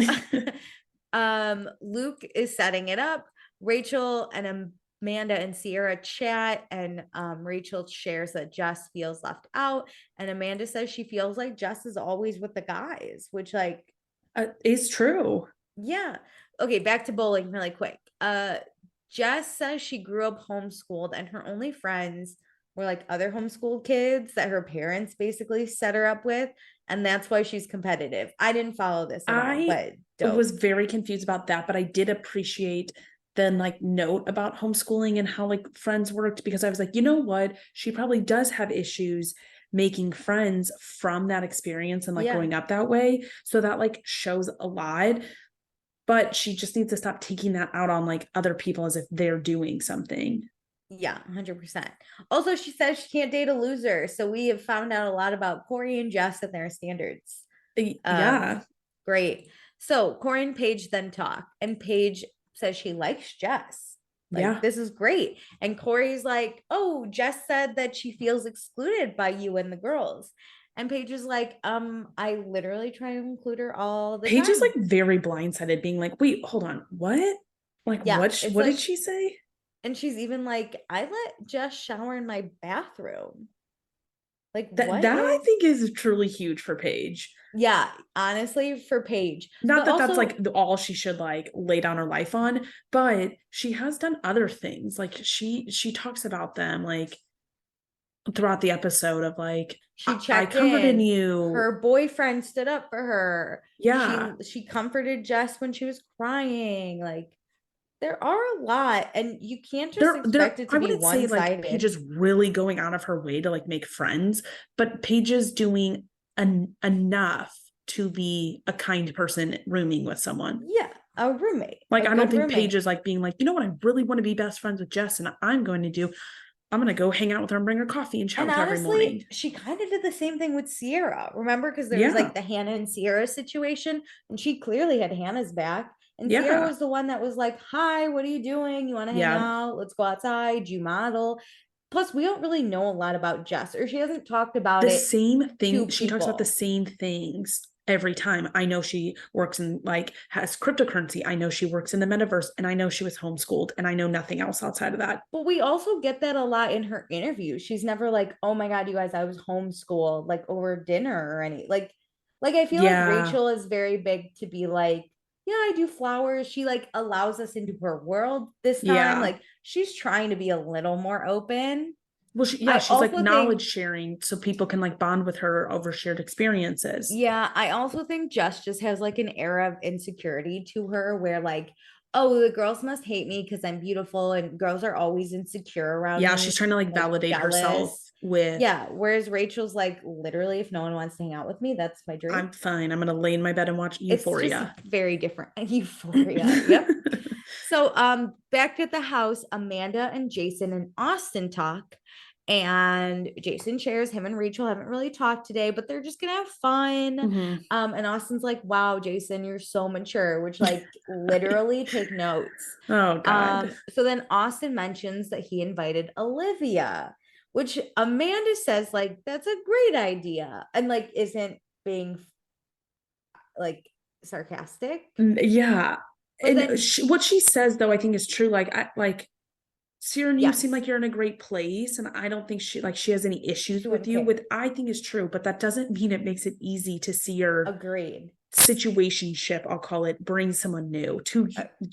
Luke is setting it up. Rachel and Amanda and Sierra chat, and Rachel shares that Jess feels left out, and Amanda says she feels like Jess is always with the guys, which like is true. Yeah. Okay, back to bowling really quick. Jess says she grew up homeschooled, and her only friends were like other homeschooled kids that her parents basically set her up with, and that's why she's competitive. I didn't follow this at all, but I was very confused about that, but I did appreciate the like note about homeschooling and how like friends worked, because I was like, you know what? She probably does have issues making friends from that experience and like growing up that way. So that like shows a lot. But she just needs to stop taking that out on like other people as if they're doing something. Yeah, 100%. Also, she says she can't date a loser. So we have found out a lot about Corey and Jess and their standards. Yeah. Great. So Corey and Paige then talk, and Paige says she likes Jess. Like, this is great. And Corey's like, oh, Jess said that she feels excluded by you and the girls. And Paige is like, I literally try to include her all the time. Paige is like very blindsided, being like, wait, hold on, what? Like, what did she say? And she's even like, I let Jess shower in my bathroom. Like, That I think is truly huge for Paige. Yeah, honestly, for Paige. Not but that also, that's like all she should like lay down her life on, but she has done other things. Like she talks about them like throughout the episode of like she I checked comforted in. you. Her boyfriend stood up for her. Yeah. She comforted Jess when she was crying. Like, there are a lot, and you can't just expect it to I be wouldn't say like one-sided. Paige is really going out of her way to like make friends, but Paige is doing enough to be a kind person rooming with someone. Yeah, a roommate. Like, A I don't good think roommate. Paige is like being like, you know what, I really want to be best friends with Jess, and I'm going to go hang out with her and bring her coffee and chat And with her every morning. honestly, she kind of did the same thing with Sierra. Remember? Because there was Yeah. like the Hannah and Sierra situation, and she clearly had Hannah's back. And Sierra Yeah. was the one that was like, "Hi, what are you doing? You want to hang Yeah. out? Let's go outside. You model." Plus, we don't really know a lot about Jess, or she hasn't talked about The it same to thing. She talks about the people. same things every time. I know she works in like has cryptocurrency. I know she works in the metaverse, and I know she was homeschooled, and I know nothing else outside of that. But we also get that a lot in her interviews. She's never like, "Oh my God, you guys, I was homeschooled like over dinner or any like I feel like Yeah. Rachel is very big to be like, yeah, I do flowers. She like allows us into her world this time. Yeah. Like she's trying to be a little more open. Well, I she's like also knowledge think, sharing so people can like bond with her over shared experiences. yeah, I also think Jess just has like an air of insecurity to her where like, oh, the girls must hate me because I'm beautiful and girls are always insecure around Yeah, me, she's trying to like like validate herself jealous. with Yeah, whereas Rachel's like, literally, if no one wants to hang out with me, that's my dream. I'm fine. I'm gonna lay in my bed and watch It's just Euphoria. very different. Euphoria. Yep. So back at the house, Amanda and Jason and Austin talk. And Jason shares him and Rachel haven't really talked today, but they're just gonna have fun. Mhm. And Austin's like, wow, Jason, you're so mature, which like literally take notes. Oh God. So then Austin mentions that he invited Olivia, which Amanda says, like, that's a great idea, and like isn't being like sarcastic. Yeah. But And then, what she says though, I think is true. Like Siren, you seem yes, like you're in a great place, and I don't think she has any issues she with wouldn't you. care. With I think is true, but that doesn't mean it makes it easy to see your Agreed. situationship, I'll call it, bring someone new to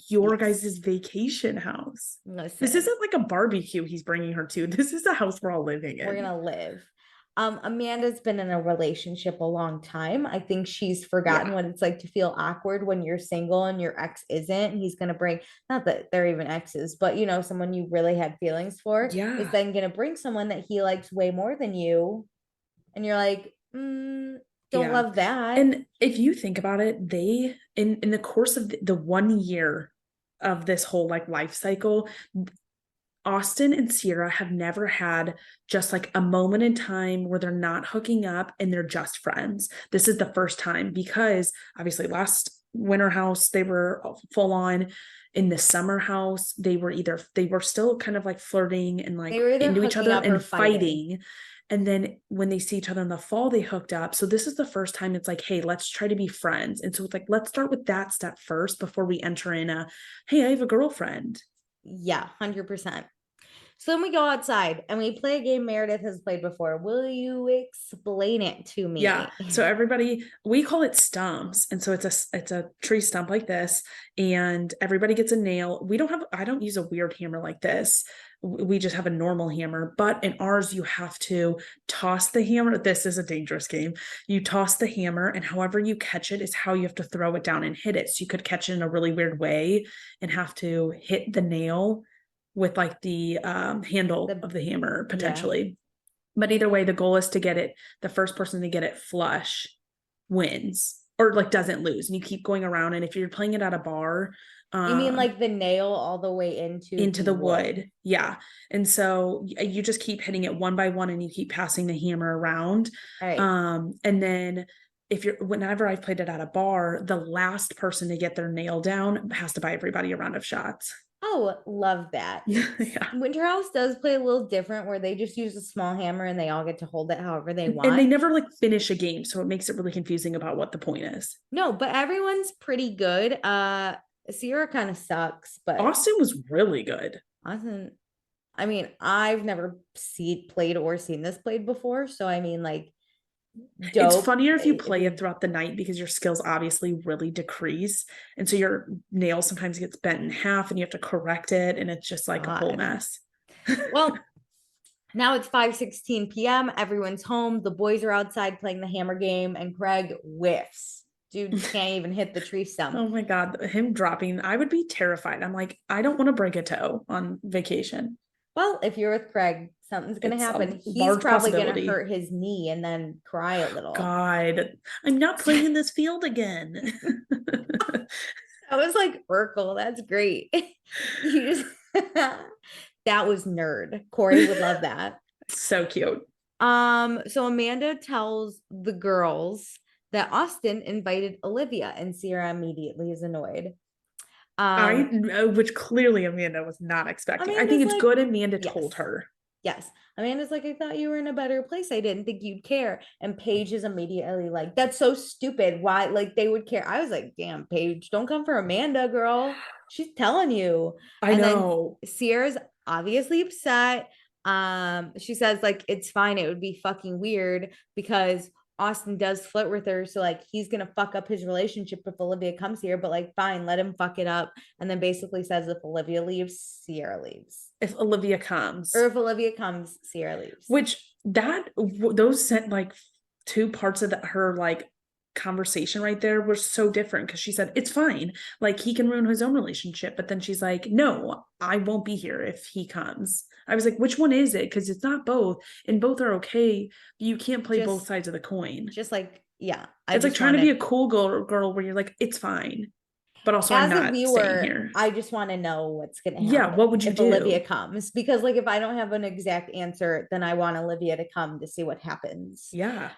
your Yes. guys' vacation house. Listen, This isn't like a barbecue he's bringing her to. This is a house we're all living in. we're gonna live. Amanda's been in a relationship a long time. I think she's forgotten what it's like to feel awkward when you're single and your ex isn't. He's gonna bring, not that they're even exes, but you know, someone you really had feelings for is then gonna bring someone that he likes way more than you. And you're like, don't love that. And if you think about it, they in the course of the 1 year of this whole like life cycle, Austin and Sierra have never had just like a moment in time where they're not hooking up and they're just friends. This is the first time because obviously last winter house they were full on. In the summer house they were still kind of like flirting and like They were either into each hooking other up or and fighting. And then when they see each other in the fall, they hooked up. So this is the first time it's like, hey, let's try to be friends. And so it's like, let's start with that step first before we enter in hey, I have a girlfriend. Yeah, 100%. So then we go outside and we play a game Meredith has played before. Will you explain it to me? Yeah. So everybody, we call it stumps. And so it's a tree stump like this, and everybody gets a nail. I don't use a weird hammer like this. We just have a normal hammer, but in ours, you have to toss the hammer. This is a dangerous game. You toss the hammer, and however you catch it is how you have to throw it down and hit it. So you could catch it in a really weird way and have to hit the nail with like the handle of the hammer potentially. But either way, the goal is to get it, the first person to get it flush wins or like doesn't lose. And you keep going around. And if you're playing it at a bar, you mean like the nail all the way into the wood. Yeah. And so you just keep hitting it one by one and you keep passing the hammer around. Right. And then whenever I've played it at a bar, the last person to get their nail down has to buy everybody a round of shots. Oh, love that. Yeah. Winter House does play a little different where they just use a small hammer and they all get to hold it however they want. And they never like finish a game. So it makes it really confusing about what the point is. No, but everyone's pretty good. Sierra kind of sucks, but Austin was really good. Austin, I mean, I've never played this played before. So I mean, like, dope. It's funnier if you play it throughout the night because your skills obviously really decrease. And so your nail sometimes gets bent in half and you have to correct it. And it's just like a whole mess. Well, now it's 5:16 p.m. Everyone's home. The boys are outside playing the hammer game, and Craig whiffs. Dude can't even hit the tree stump. Oh my God. Him dropping, I would be terrified. I'm like, I don't want to break a toe on vacation. Well, if you're with Craig, something's going to happen. He's probably going to hurt his knee and then cry a little. God, I'm not playing in this field again. That was like Urkel. That's great. You just that was nerd. Corey would love that. So cute. So Amanda tells the girls that Austin invited Olivia, and Sierra immediately is annoyed. Which clearly Amanda was not expecting. I think it's good Amanda told her. Yes. Amanda's like, I thought you were in a better place. I didn't think you'd care. And Paige is immediately like, that's so stupid. Why? Like, they would care. I was like, damn, Paige, don't come for Amanda, girl. She's telling you. I know. Then Sierra's obviously upset. She says, like, it's fine. It would be fucking weird because Austin does flirt with her, so like he's gonna fuck up his relationship if Olivia comes here, but like fine, let him fuck it up. And then basically says if Olivia leaves, Sierra leaves. If Olivia comes, Sierra leaves. Which those sent like two parts of her like conversation right there were so different because she said it's fine, like he can ruin his own relationship, but then she's like, no, I won't be here if he comes. I was like, which one is it? Because it's not both, and both are okay. You can't play both sides of the coin. Just like, yeah, it's like trying to be a cool girl where you're like, it's fine, but also as I'm not staying here. I just want to know what's gonna happen. Yeah, what would you do if Olivia comes? Because like if I don't have an exact answer, then I want Olivia to come to see what happens. Yeah.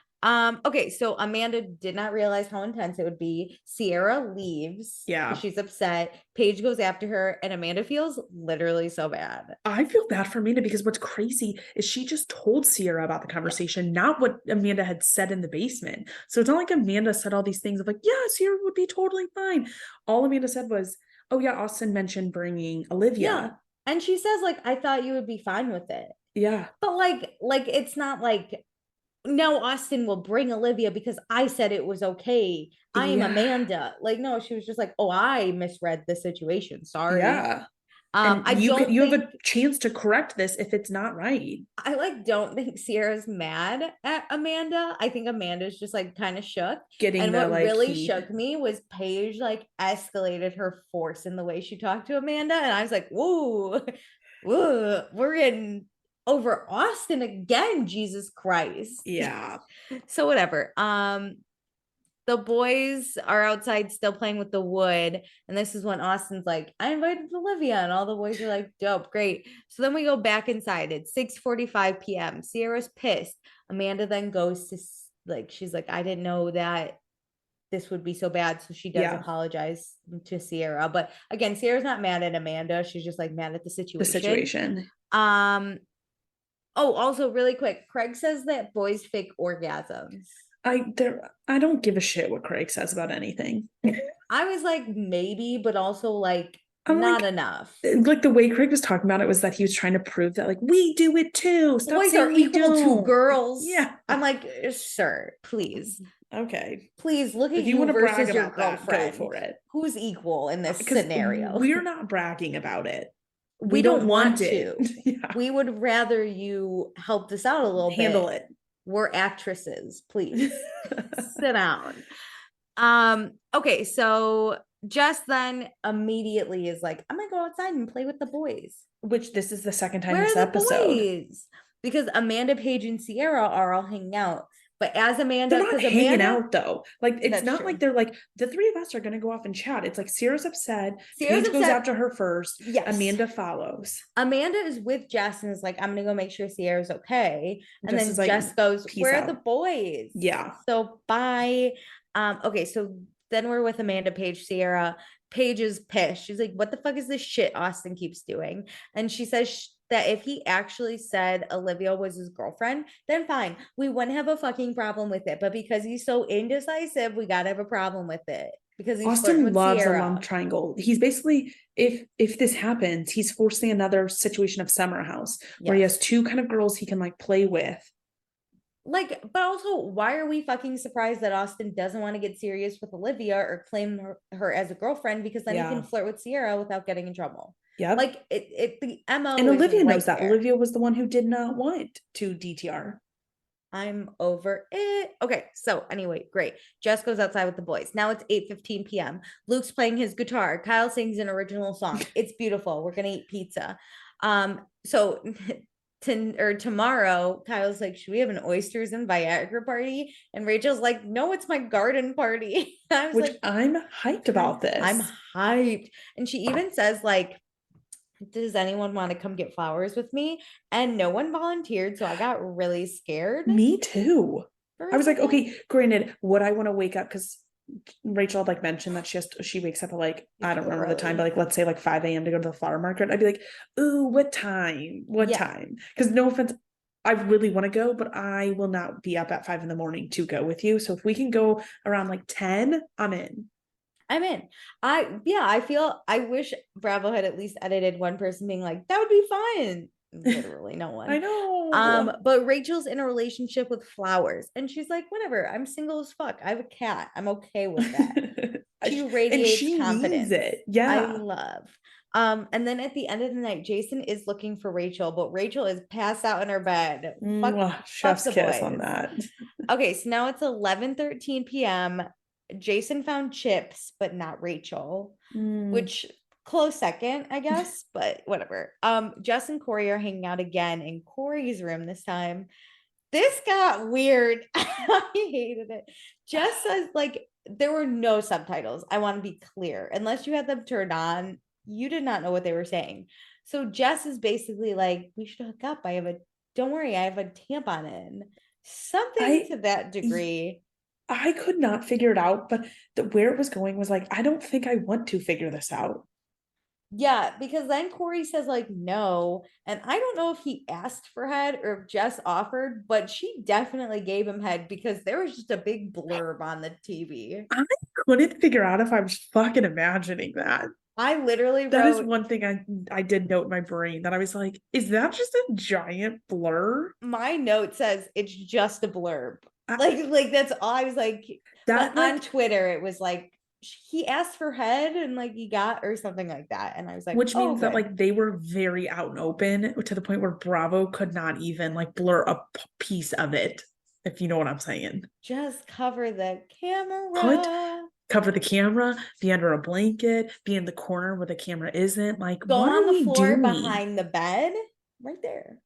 Okay, so Amanda did not realize how intense it would be. Sierra leaves. Yeah. She's upset. Paige goes after her, and Amanda feels literally so bad. I feel bad for Amanda because what's crazy is she just told Sierra about the conversation, not what Amanda had said in the basement. So it's not like Amanda said all these things of like, yeah, Sierra would be totally fine. All Amanda said was, oh yeah, Austin mentioned bringing Olivia. Yeah. And she says like, I thought you would be fine with it. Yeah. But like it's not like, no, Austin will bring Olivia because I said it was okay. I am Amanda. Like, no, she was just like, oh, I misread the situation. Sorry. Yeah. You have a chance to correct this if it's not right. I like don't think Sierra's mad at Amanda. I think Amanda's just like kind of shook. And what really shook me was Paige like escalated her force in the way she talked to Amanda. And I was like, whoa, we're in over Austin again, Jesus Christ. Yeah. So whatever. The boys are outside still playing with the wood, and this is when Austin's like, I invited Olivia, and all the boys are like, dope, great. So then we go back inside. It's 6:45 p.m. Sierra's pissed. Amanda then goes to like, she's like, I didn't know that this would be so bad. So she does apologize to Sierra. But again, Sierra's not mad at Amanda. She's just like mad at the situation. Oh, also really quick, Craig says that boys fake orgasms. I don't give a shit what Craig says about anything. I was like, maybe, but also like not enough. Like the way Craig was talking about it was that he was trying to prove that like we do it too. Stop boys saying are we equal don't. to girls. Yeah. I'm like, sir, please. Okay. Please look at you versus your girlfriend. Go for it. Who's equal in this scenario? We're not bragging about it. We don't want to. Yeah. We would rather you help this out a little bit. Handle it. We're actresses, please. Sit down. Okay, so Jess then immediately is like, I'm gonna go outside and play with the boys. Which this is the second time this episode. Boys? Because Amanda, Paige, and Sierra are all hanging out. But as Amanda, they're not hanging out though. Like it's not true. Like they're like the three of us are gonna go off and chat. It's like Sierra's upset. Paige goes after her first. Yes. Amanda follows. Amanda is with Jess and is like, I'm gonna go make sure Sierra's okay. And then Jess goes, where are the boys? Yeah. So bye. Okay, so then we're with Amanda, Paige, Sierra. Paige is pissed. She's like, what the fuck is this shit Austin keeps doing? And she says that if he actually said Olivia was his girlfriend, then fine. We wouldn't have a fucking problem with it. But because he's so indecisive, we gotta have a problem with it. Because he's flirting with loves Sierra. a love triangle. He's basically, if this happens, he's forcing another situation of Summer House where he has two kind of girls he can like play with. Like, but also, why are we fucking surprised that Austin doesn't want to get serious with Olivia or claim her as a girlfriend? Because then he can flirt with Sierra without getting in trouble. Yeah, like the MO. And Olivia knows right that. Olivia was the one who did not want to DTR. I'm over it. Okay, so anyway, great. Jess goes outside with the boys. Now it's 8:15 p.m. Luke's playing his guitar. Kyle sings an original song. It's beautiful. We're gonna eat pizza. So tomorrow, Kyle's like, should we have an oysters and Viagra party? And Rachel's like, no, it's my garden party. I was like, I'm hyped about this. I'm hyped. And she even says, like, does anyone want to come get flowers with me? And no one volunteered. So I got really scared. Me too. I was like, okay, granted, would I want to wake up? Because Rachel had like mentioned that she wakes up at like, I don't remember the time, but like, let's say like 5 a.m. to go to the flower market. I'd be like, ooh, what time? What time? Because no offense, I really want to go, but I will not be up at 5 a.m. to go with you. So if we can go around like 10, I'm in. I wish Bravo had at least edited one person being like, that would be fun. Literally no one. I know. But Rachel's in a relationship with flowers and she's like, whatever, I'm single as fuck. I have a cat. I'm okay with that. She radiates confidence. It. Yeah. I love. And then at the end of the night, Jason is looking for Rachel, but Rachel is passed out in her bed. Chef's kiss on that. Okay, so now it's 11:13 p.m. Jason found chips, but not Rachel, which close second, I guess, but whatever. Jess and Corey are hanging out again in Corey's room this time. This got weird. I hated it. Jess says, like, there were no subtitles. I want to be clear. Unless you had them turned on, you did not know what they were saying. So Jess is basically like, we should hook up. Don't worry, I have a tampon in. Something to that degree. I could not figure it out, but where it was going was like, I don't think I want to figure this out. Yeah, because then Corey says like no, and I don't know if he asked for head or if Jess offered, but she definitely gave him head because there was just a big blurb on the TV. I couldn't figure out if I was fucking imagining that. I literally that is one thing I did note in my brain that I was like, is that just a giant blur? My note says it's just a blurb. Like that's all. I was like, that on Twitter it was like he asked for head and like he got or something like that, and I was like, which means that like they were very out and open to the point where Bravo could not even like blur a piece of it, if you know what I'm saying. Just cover the camera. Cover the camera, be under a blanket, be in the corner where the camera isn't. Like, go on the floor behind the bed, right there.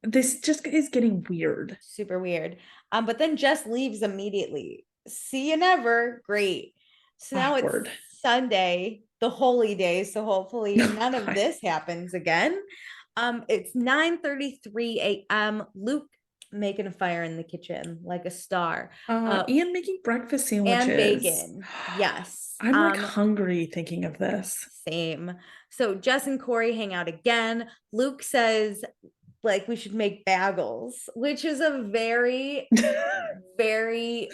This just is getting weird. Super weird. But then Jess leaves immediately. See you never. Great. So now it's Sunday, the holy day. So hopefully none of this happens again. It's 9:33 a.m. Luke making a fire in the kitchen like a star. And making breakfast sandwiches. And bacon. Yes. I'm like hungry thinking of this. Same. So Jess and Corey hang out again. Luke says, like, we should make bagels, which is a very, very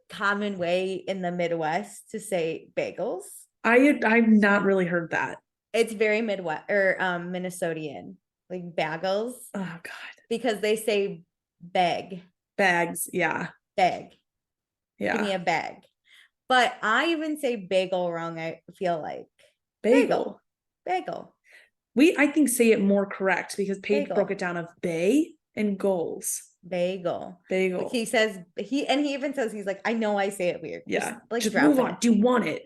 common way in the Midwest to say bagels. I've not really heard that. It's very Midwest or Minnesotian, like bagels. Oh God. Because they say bags, yeah. Bag. Yeah. Give me a bag. But I even say bagel wrong, I feel like. Bagel. We, I think, say it more correct because Paige broke it down of bay and goals. Bagel. Like he says, he even says, he's like, I know I say it weird. Yeah. Just move on. Do you want it?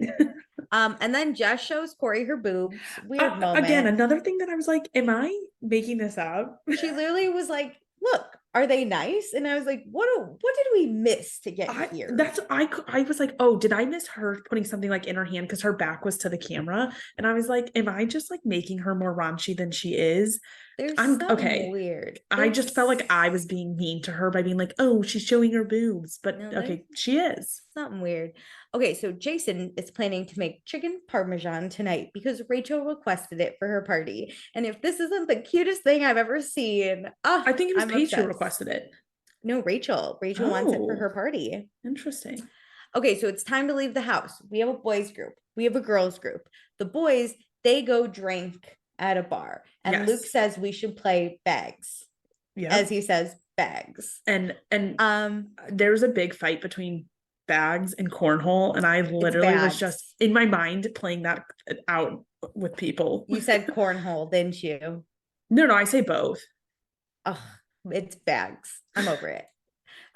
And then Jess shows Corey her boobs. Weird moment. Again, another thing that I was like, am I making this up? She literally was like, look, are they nice? And I was like, what did we miss to get here? I was like, oh, did I miss her putting something like in her hand because her back was to the camera? And I was like, am I just like making her more raunchy than she is? I'm okay. Weird. I just felt like I was being mean to her by being like, oh, she's showing her boobs. But okay, she is. Something weird. Okay, so Jason is planning to make chicken parmesan tonight because Rachel requested it for her party. And if this isn't the cutest thing I've ever seen, I think it was Paige who requested it. No, Rachel. Rachel wants it for her party. Interesting. Okay, so it's time to leave the house. We have a boys group. We have a girls group. The boys, they go drink at a bar. And Luke says we should play bags. Yeah. As he says, bags. And there's a big fight between bags and cornhole. And I literally was just in my mind playing that out with people. You said cornhole, didn't you? No, I say both. Oh, it's bags. I'm over it.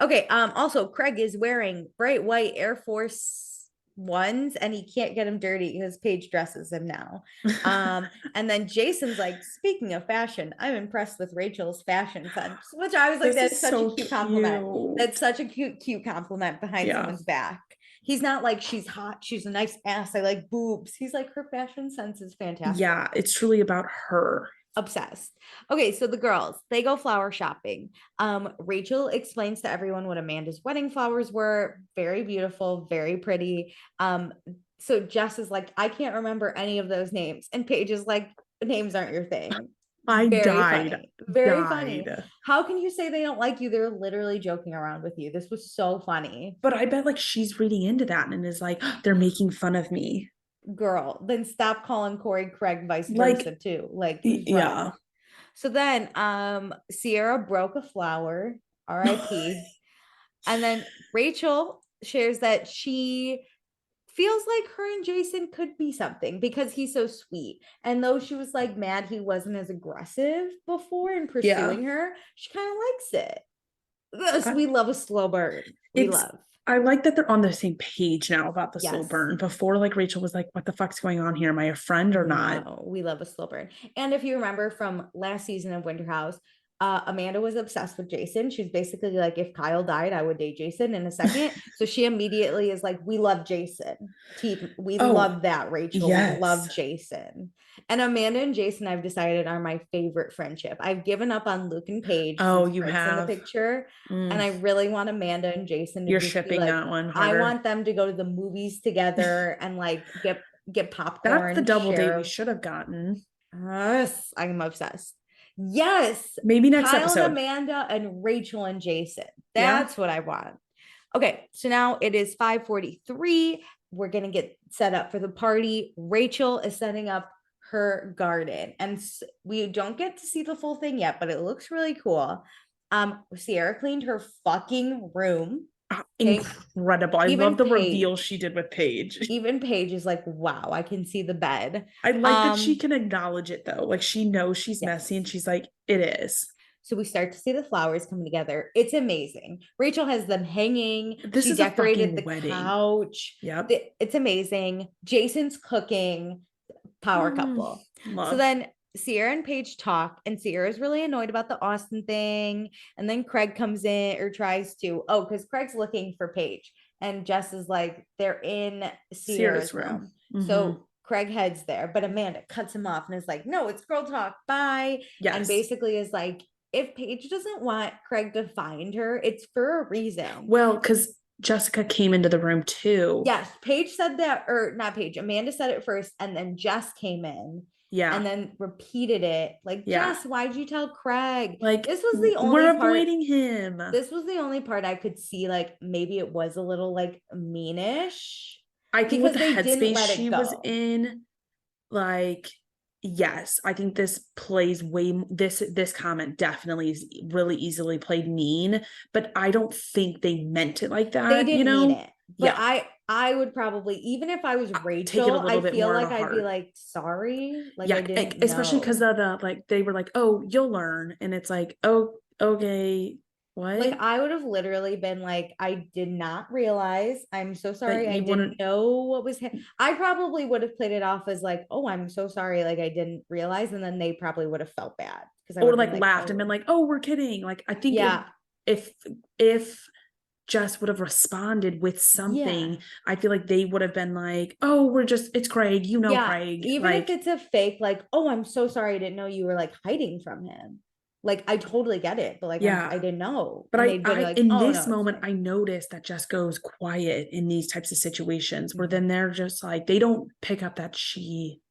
Okay. Also, Craig is wearing bright white Air Force Ones, and he can't get them dirty because Paige dresses him now. And then Jason's like, speaking of fashion, I'm impressed with Rachel's fashion sense, which I was like, that's such a cute compliment. That's such a cute compliment behind someone's back. He's not like, she's hot, she's a nice ass, I like boobs. He's like, her fashion sense is fantastic. Yeah, it's truly about her. Obsessed. Okay, so the girls, they go flower shopping. Rachel explains to everyone what Amanda's wedding flowers were. Very beautiful, very pretty. So Jess is like, I can't remember any of those names. And Paige is like, names aren't your thing. Very died. Very funny. How can you say they don't like you? They're literally joking around with you. This was so funny. But I bet like she's reading into that and is like, they're making fun of me. Girl, then stop calling Corey Craig vice versa too. Like, yeah. So then Sierra broke a flower, RIP. And then Rachel shares that she feels like her and Jason could be something because he's so sweet. And though she was like mad he wasn't as aggressive before in pursuing her, she kind of likes it. Yes, we love a slow burn. I like that they're on the same page now about the slow burn. Before, like, Rachel was like, what the fuck's going on here? Am I a friend or not? No, we love a slow burn. And if you remember from last season of Winter House, Amanda was obsessed with Jason. She's basically like, if Kyle died, I would date Jason in a second. So she immediately is like, we love Jason. We love that, Rachel. We love Jason. And Amanda and Jason, I've decided, are my favorite friendship. I've given up on Luke and Paige. Oh, you have in the picture. And I really want Amanda and Jason to You're shipping like, that one harder. I want them to go to the movies together and like get popcorn. That's the double date we should have gotten. Yes, I'm obsessed. Yes. Maybe next Kyle episode. And Amanda and Rachel and Jason. That's what I want. Okay. So now it is 5:43. We're going to get set up for the party. Rachel is setting up her garden and we don't get to see the full thing yet, but it looks really cool. Sierra cleaned her fucking room. Incredible. I love the reveal she did with Paige. Even Paige is like, wow, I can see the bed. I like that she can acknowledge it though. Like she knows she's messy and she's like, it is. So we start to see the flowers coming together. It's amazing. Rachel has them hanging. She decorated the wedding. Couch. Yep. It's amazing. Jason's cooking. Power couple. Love. So then Sierra and Paige talk, and Sierra's really annoyed about the Austin thing. And then Craig comes in or tries to. Oh, because Craig's looking for Paige. And Jess is like, they're in Sierra's room. Mm-hmm. So Craig heads there, but Amanda cuts him off and is like, no, it's girl talk. Bye. Yes. And basically is like, if Paige doesn't want Craig to find her, it's for a reason. Well, because Jessica came into the room too. Yes. Paige said that, or not Paige. Amanda said it first, and then Jess came in. Yeah. And then repeated it. Like, Jess, why'd you tell Craig? Like, this was the only we're avoiding him. This was the only part I could see, like, maybe it was a little, like, meanish. I think with the headspace she was in, like, yes, I think this plays this comment definitely is really easily played mean, but I don't think they meant it like that. They didn't mean it. But I would probably, even if I was Rachel, I feel like I'd be like, sorry. Like, I didn't especially because of the, like, they were like, oh, you'll learn. And it's like, oh, okay, what? Like, I would have literally been like, I did not realize. I'm so sorry. I didn't know what was I probably would have played it off as like, oh, I'm so sorry. Like, I didn't realize. And then they probably would have felt bad. Because I would have like laughed and been like, oh, we're kidding. Like, I think if Jess would have responded with something, I feel like they would have been like, oh, it's Craig, Craig. Even if it's a fake, like, oh, I'm so sorry, I didn't know you were like hiding from him. Like, I totally get it, but like, I didn't know. But in this moment, I noticed that Jess goes quiet in these types of situations where then they're just like, they don't pick up that she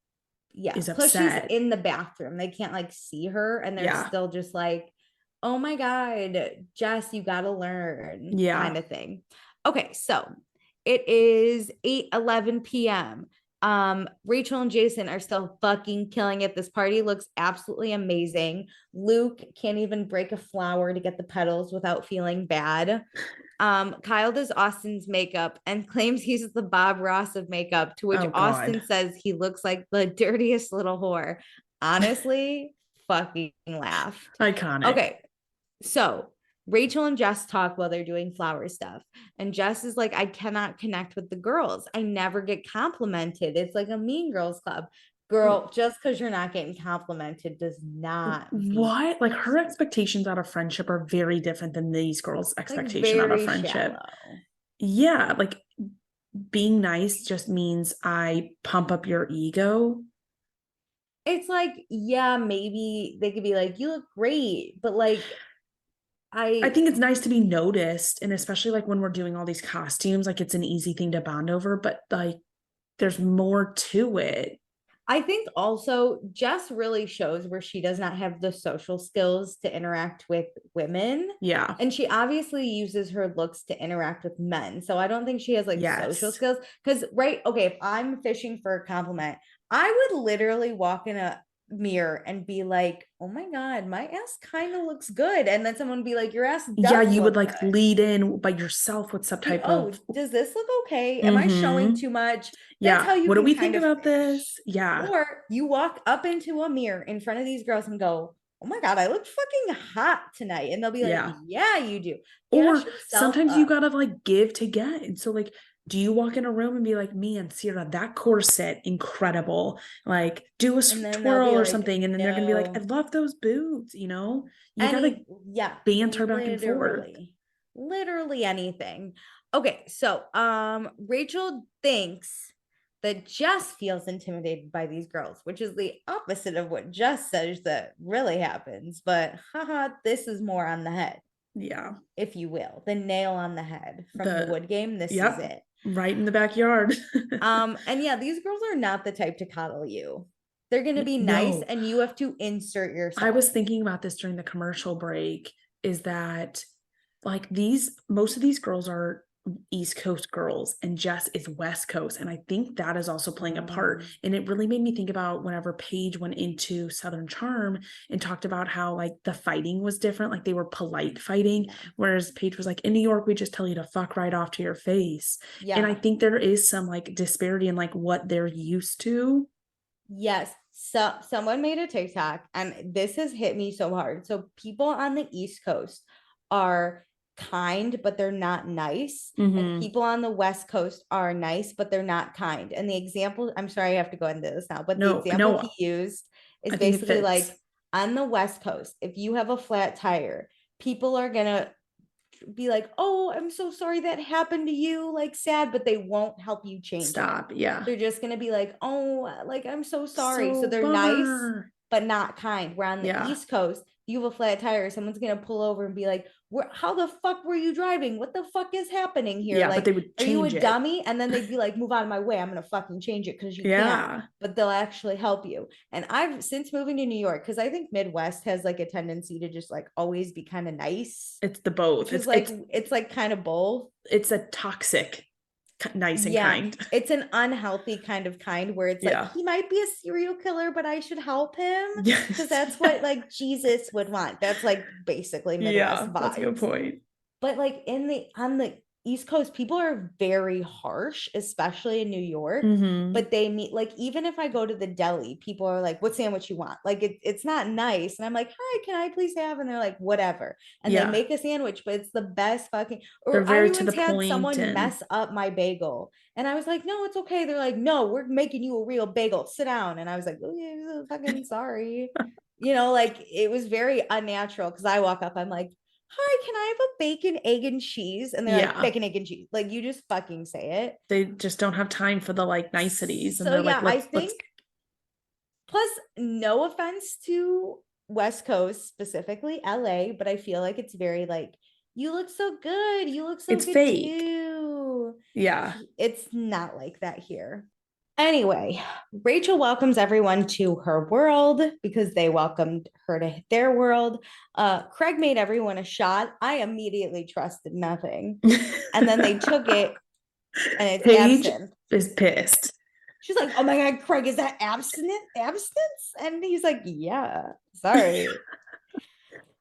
is upset. Plus she's in the bathroom. They can't like see her and they're still just like, oh my God, Jess, you gotta learn kind of thing. Okay, so It is 8:11 p.m. Rachel and Jason are still fucking killing it. This party looks absolutely amazing. Luke can't even break a flower to get the petals without feeling bad. Kyle does Austin's makeup and claims he's the Bob Ross of makeup, to which Austin says he looks like the dirtiest little whore. Honestly, fucking laughed. Iconic. Okay, so Rachel and Jess talk while they're doing flower stuff. And Jess is like, I cannot connect with the girls. I never get complimented. It's like a Mean Girls Club. Girl, just because you're not getting complimented does not what? Like, her expectations out of friendship are very different than these girls' expectation out of friendship. Shallow. Yeah, like being nice just means I pump up your ego. It's like, yeah, maybe they could be like, you look great, but like I think it's nice to be noticed, and especially like when we're doing all these costumes, like it's an easy thing to bond over, but like there's more to it. I think also Jess really shows where she does not have the social skills to interact with women. Yeah. And she obviously uses her looks to interact with men. So I don't think she has like social skills. Because, right, okay, if I'm fishing for a compliment, I would literally walk in a mirror and be like, oh my God, my ass kind of looks good. And then someone would be like, your ass does. Yeah, you would like good. Lead in by yourself with some type of, does this look okay? Am I showing too much? That's how you what do we think about this? Yeah. Or you walk up into a mirror in front of these girls and go, oh my God, I look fucking hot tonight. And they'll be like, yeah, you do. Or sometimes you gotta like give to get. And so like, do you walk in a room and be like, man, Sierra, that corset, incredible. Like do a twirl or something. And then they're going to be like, I love those boots, you know? You got to banter back and forth. Literally anything. Okay, so Rachel thinks that Jess feels intimidated by these girls, which is the opposite of what Jess says that really happens. But haha, this is more on the head. Yeah. If you will. The nail on the head from the wood game. This is it. Right in the backyard. And yeah, these girls are not the type to coddle you. They're going to be nice and you have to insert yourself. I was thinking about this during the commercial break, is that like most of these girls are East Coast girls and Jess is West Coast. And I think that is also playing a part. And it really made me think about whenever Paige went into Southern Charm and talked about how like the fighting was different. Like they were polite fighting. Whereas Paige was like, in New York, we just tell you to fuck right off to your face. Yeah. And I think there is some like disparity in like what they're used to. Yes. So someone made a TikTok and this has hit me so hard. So people on the East Coast are kind, but they're not nice. And people on the West Coast are nice, but they're not kind. And the example, I'm sorry, I have to go into this now, but the example he used is basically like on the West Coast, if you have a flat tire, people are going to be like, oh, I'm so sorry that happened to you, like sad, but they won't help you change it. Yeah. They're just going to be like, oh, like, I'm so sorry. So they're nice, but not kind. We're on the East Coast. You have a flat tire, someone's going to pull over and be like, how the fuck were you driving? What the fuck is happening here? Yeah, like, but they would are you a dummy? And then they'd be like, move out of my way. I'm going to fucking change it because you can't. But they'll actually help you. And I've since moving to New York, because I think Midwest has like a tendency to just like always be kind of nice. It's the both. It's like kind of both. It's a toxic nice and kind. It's an unhealthy kind of kind where it's like he might be a serial killer, but I should help him because that's what like Jesus would want. That's like basically Midwest vibes. That's a good point. But like on the East Coast, people are very harsh, especially in New York. But they meet like, even if I go to the deli, people are like, what sandwich you want? Like it's not nice. And I'm like, hi, can I please have? And they're like, whatever. And they make a sandwich, but it's the best fucking, or I once had someone mess up my bagel. And I was like, no, it's okay. They're like, no, we're making you a real bagel. Sit down. And I was like, oh, fucking sorry. You know, like it was very unnatural because I walk up, I'm like, hi, can I have a bacon, egg, and cheese? And they're like, bacon, egg, and cheese. Like, you just fucking say it. They just don't have time for the like niceties. So and I think, plus no offense to West Coast, specifically LA, but I feel like it's very like, you look so good. You look so good fake. Too. Yeah. It's not like that here. Anyway, Rachel welcomes everyone to her world because they welcomed her to their world. Craig made everyone a shot. I immediately trusted nothing. And then they took it And it's Paige absinthe. is pissed. She's like, oh my God, Craig, is that abstinence? And he's like, yeah, sorry.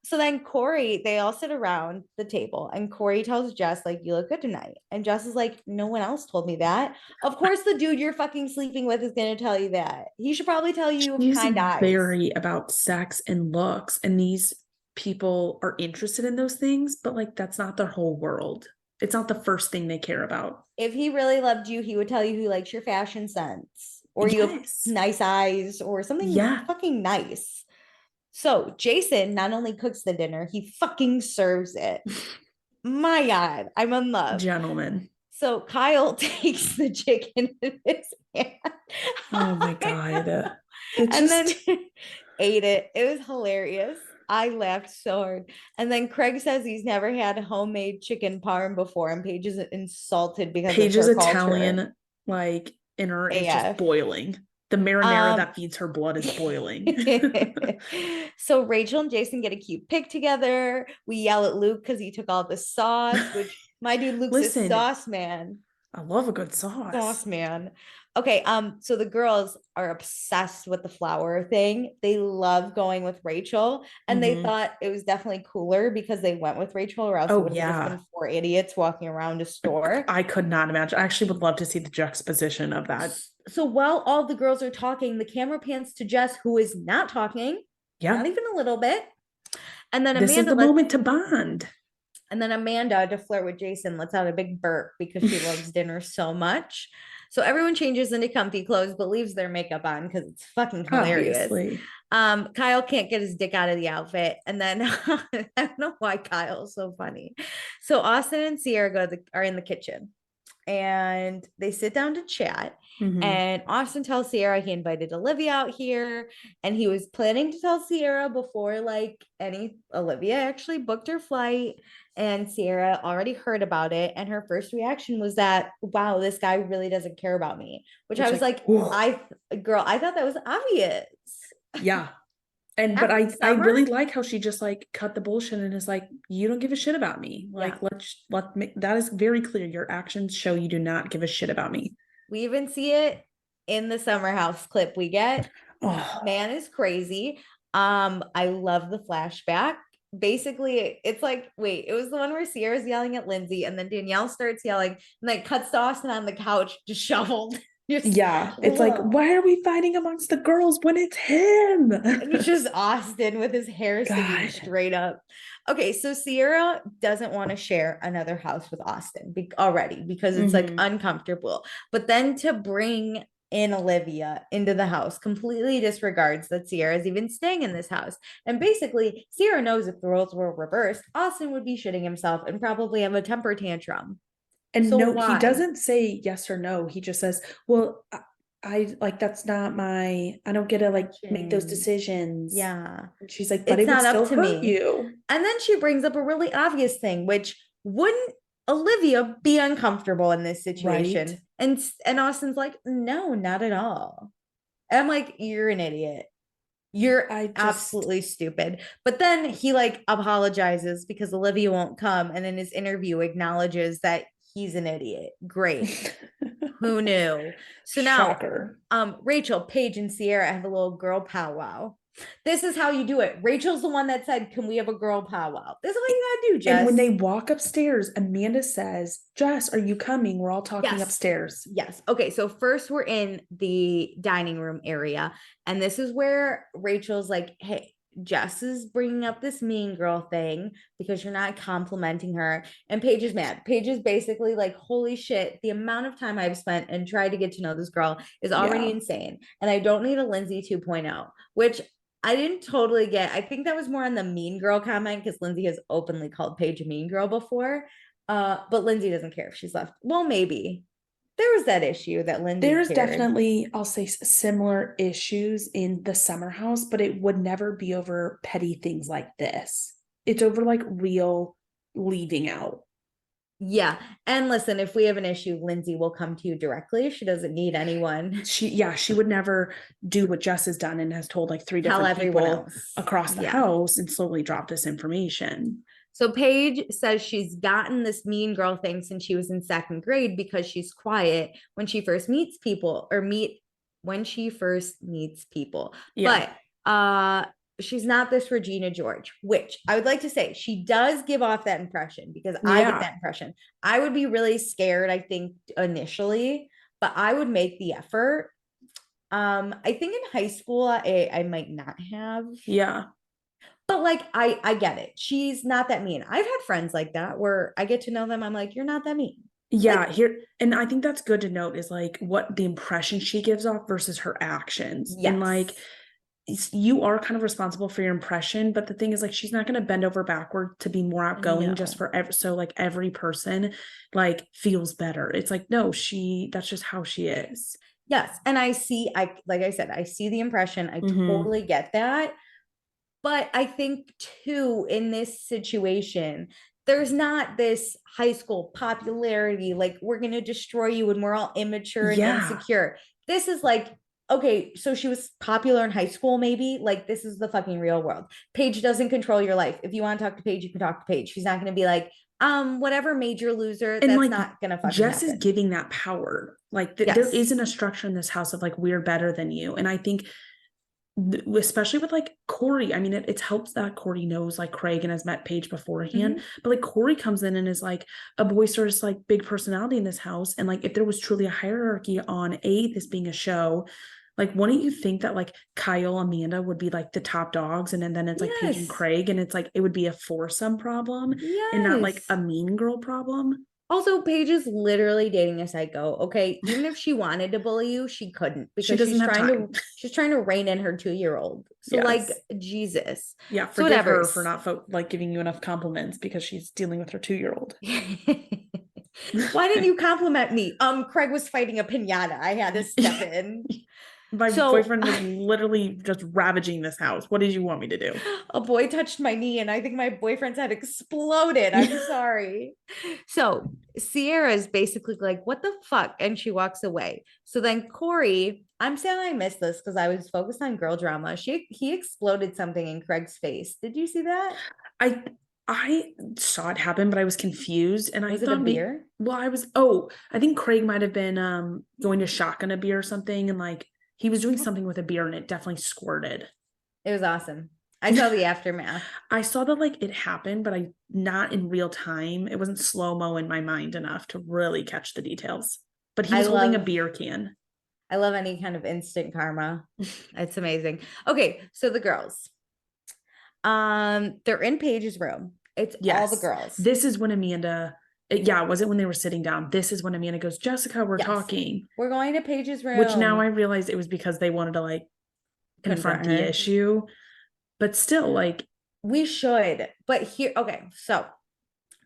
So then Corey, they all sit around the table and Corey tells Jess, like, you look good tonight. And Jess is like, no one else told me that. Of course, the dude you're fucking sleeping with is going to tell you that. He should probably tell you She's kind eyes. very about sex and looks. And these people are interested in those things, but like, that's not their whole world. It's not the first thing they care about. If he really loved you, he would tell you he likes your fashion sense or you have nice eyes or something fucking nice. So Jason not only cooks the dinner, he fucking serves it. My God, I'm in love. Gentlemen. So Kyle takes the chicken in his hand. Oh my God. And then ate it. It was hilarious. I laughed so hard. And then Craig says he's never had homemade chicken parm before, and Paige is insulted because Paige's Italian, like in her, is just boiling. The marinara that feeds her blood is boiling. So Rachel and Jason get a cute pic together. We yell at Luke because he took all the sauce, which my dude Luke's a sauce man. I love a good sauce. Sauce man. Okay, so the girls are obsessed with the flower thing. They love going with Rachel, and they thought it was definitely cooler because they went with Rachel, or else it would have just been 4 idiots walking around a store. I could not imagine. I actually would love to see the juxtaposition of that. So while all the girls are talking, the camera pans to Jess, who is not talking. Yeah. Not even a little bit. And then Amanda, this is the moment to bond. And then Amanda, to flirt with Jason, lets out a big burp because she loves dinner so much. So everyone changes into comfy clothes, but leaves their makeup on because it's fucking hilarious. Obviously. Kyle can't get his dick out of the outfit. And then I don't know why Kyle's so funny. So Austin and Sierra are in the kitchen and they sit down to chat. And Austin tells Sierra he invited Olivia out here, and he was planning to tell Sierra before Olivia actually booked her flight, and Sierra already heard about it, and her first reaction was that, wow, this guy really doesn't care about me, which I was like, I thought that was obvious. Yeah. And but I really like how she just like cut the bullshit and is like, you don't give a shit about me. Like, that is very clear. Your actions show you do not give a shit about me. We even see it in the summer house clip we get. Man is crazy. I love the flashback. Basically, it's like, wait, it was the one where Sierra's yelling at Lindsay, and then Danielle starts yelling, and like cuts to Austin on the couch, disheveled. It's like, why are we fighting amongst the girls when it's him? And it's just Austin with his hair sticking straight up. Okay, so Sierra doesn't want to share another house with Austin already because it's like uncomfortable. But then to bring in Olivia into the house completely disregards that Sierra is even staying in this house. And basically, Sierra knows if the roles were reversed, Austin would be shitting himself and probably have a temper tantrum. And so no, he doesn't say yes or no. He just says, well, I like, that's not I don't get to like make those decisions. Yeah. And she's like, but it's not up to me. You. And then she brings up a really obvious thing, which wouldn't Olivia be uncomfortable in this situation? Right. And Austin's like, no, not at all. And I'm like, you're an idiot. You're absolutely stupid. But then he like apologizes because Olivia won't come. And in his interview acknowledges that he's an idiot. Great. Who knew? So now, Rachel, Paige, and Sierra have a little girl powwow. This is how you do it. Rachel's the one that said, can we have a girl powwow? This is what you gotta do, Jess. And when they walk upstairs, Amanda says, Jess, are you coming? We're all talking upstairs. Yes. Okay. So first we're in the dining room area. And this is where Rachel's like, hey, Jess is bringing up this mean girl thing because you're not complimenting her. And Paige is mad. Paige is basically like, holy shit, the amount of time I've spent and tried to get to know this girl is already insane. And I don't need a Lindsay 2.0, which I didn't totally get. I think that was more on the mean girl comment because Lindsay has openly called Paige a mean girl before. But Lindsay doesn't care if she's left. Well, maybe. There was that issue that Lindsay There's definitely, I'll say, similar issues in the summer house, but it would never be over petty things like this. It's over like real leaving out. Yeah. And listen, if we have an issue, Lindsay will come to you directly. She doesn't need anyone. She would never do what Jess has done and has told like 3 different people across the house and slowly drop this information. So Paige says she's gotten this mean girl thing since she was in second grade because she's quiet when she first meets people when she first meets people. Yeah. But she's not this Regina George, which I would like to say she does give off that impression because I get that impression. I would be really scared, I think, initially, but I would make the effort. I think in high school I might not have. Yeah. But like I get it. She's not that mean. I've had friends like that where I get to know them. I'm like, you're not that mean. Yeah, here, and I think that's good to note is like what the impression she gives off versus her actions. Yes. And like you are kind of responsible for your impression, but the thing is like she's not going to bend over backward to be more outgoing just for so like every person like feels better. It's like no, that's just how she is. Yes, and like I said, I see the impression. I totally get that. But I think too, in this situation, there's not this high school popularity, like we're going to destroy you and we're all immature and insecure. This is like, okay, so she was popular in high school, maybe. Like, this is the fucking real world. Paige doesn't control your life. If you want to talk to Paige, you can talk to Paige. She's not going to be like, whatever major loser, and that's like, not gonna fucking Jess happen. Is giving that power. Like there isn't a structure in this house of like we're better than you. And I think especially with like Corey, I mean it helps that Corey knows like Craig and has met Paige beforehand, but like Corey comes in and is like a boisterous like big personality in this house, and like if there was truly a hierarchy on this being a show, like wouldn't you think that like Kyle, Amanda would be like the top dogs, and then it's like Paige and Craig, and it's like it would be a foursome problem and not like a mean girl problem. Also, Paige is literally dating a psycho. Okay, even if she wanted to bully you, she couldn't because she's trying to rein in her 2-year-old. So like Jesus. Yeah, forgive her for not like giving you enough compliments because she's dealing with her 2-year-old. Why didn't you compliment me? Craig was fighting a piñata. I had to step in. My boyfriend was literally just ravaging this house. What did you want me to do? A boy touched my knee and I think my boyfriend's head exploded. I'm sorry. So Sierra's basically like, what the fuck? And she walks away. So then Corey, I'm saying I missed this because I was focused on girl drama. He exploded something in Craig's face. Did you see that? I saw it happen, but I was confused, and I thought a beer? I think Craig might have been going to shotgun a beer or something, and like he was doing something with a beer and it definitely squirted. It was awesome. I saw the aftermath. I saw that like it happened, but not in real time. It wasn't slow-mo in my mind enough to really catch the details. But he was holding a beer can. I love any kind of instant karma. It's amazing. Okay, so the girls. They're in Paige's room. It's all the girls. This is when Amanda was it when they were sitting down? This is when Amanda goes, Jessica, we're talking. We're going to Paige's room. Which now I realized it was because they wanted to like confront the issue. But still, like we should. But here, okay, so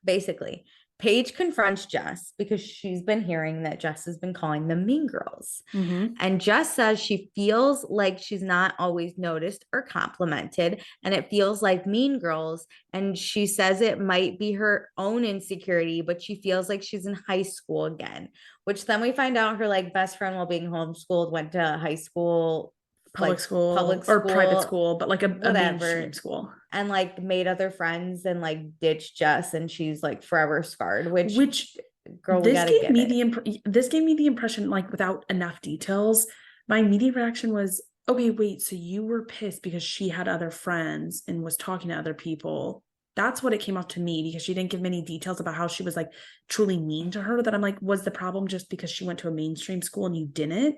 basically, Paige confronts Jess because she's been hearing that Jess has been calling them mean girls. And Jess says she feels like she's not always noticed or complimented, and it feels like mean girls. And she says it might be her own insecurity, but she feels like she's in high school again, which then we find out her like best friend, while being homeschooled, went to high school, public school or private school, but like a mainstream school, and like made other friends and like ditched Jess, and she's like forever scarred. Which girl, this gave me the impression, like without enough details, my immediate reaction was, okay, wait, so you were pissed because she had other friends and was talking to other people. That's what it came off to me, because she didn't give many details about how she was like truly mean to her. That I'm like, was the problem just because she went to a mainstream school and you didn't?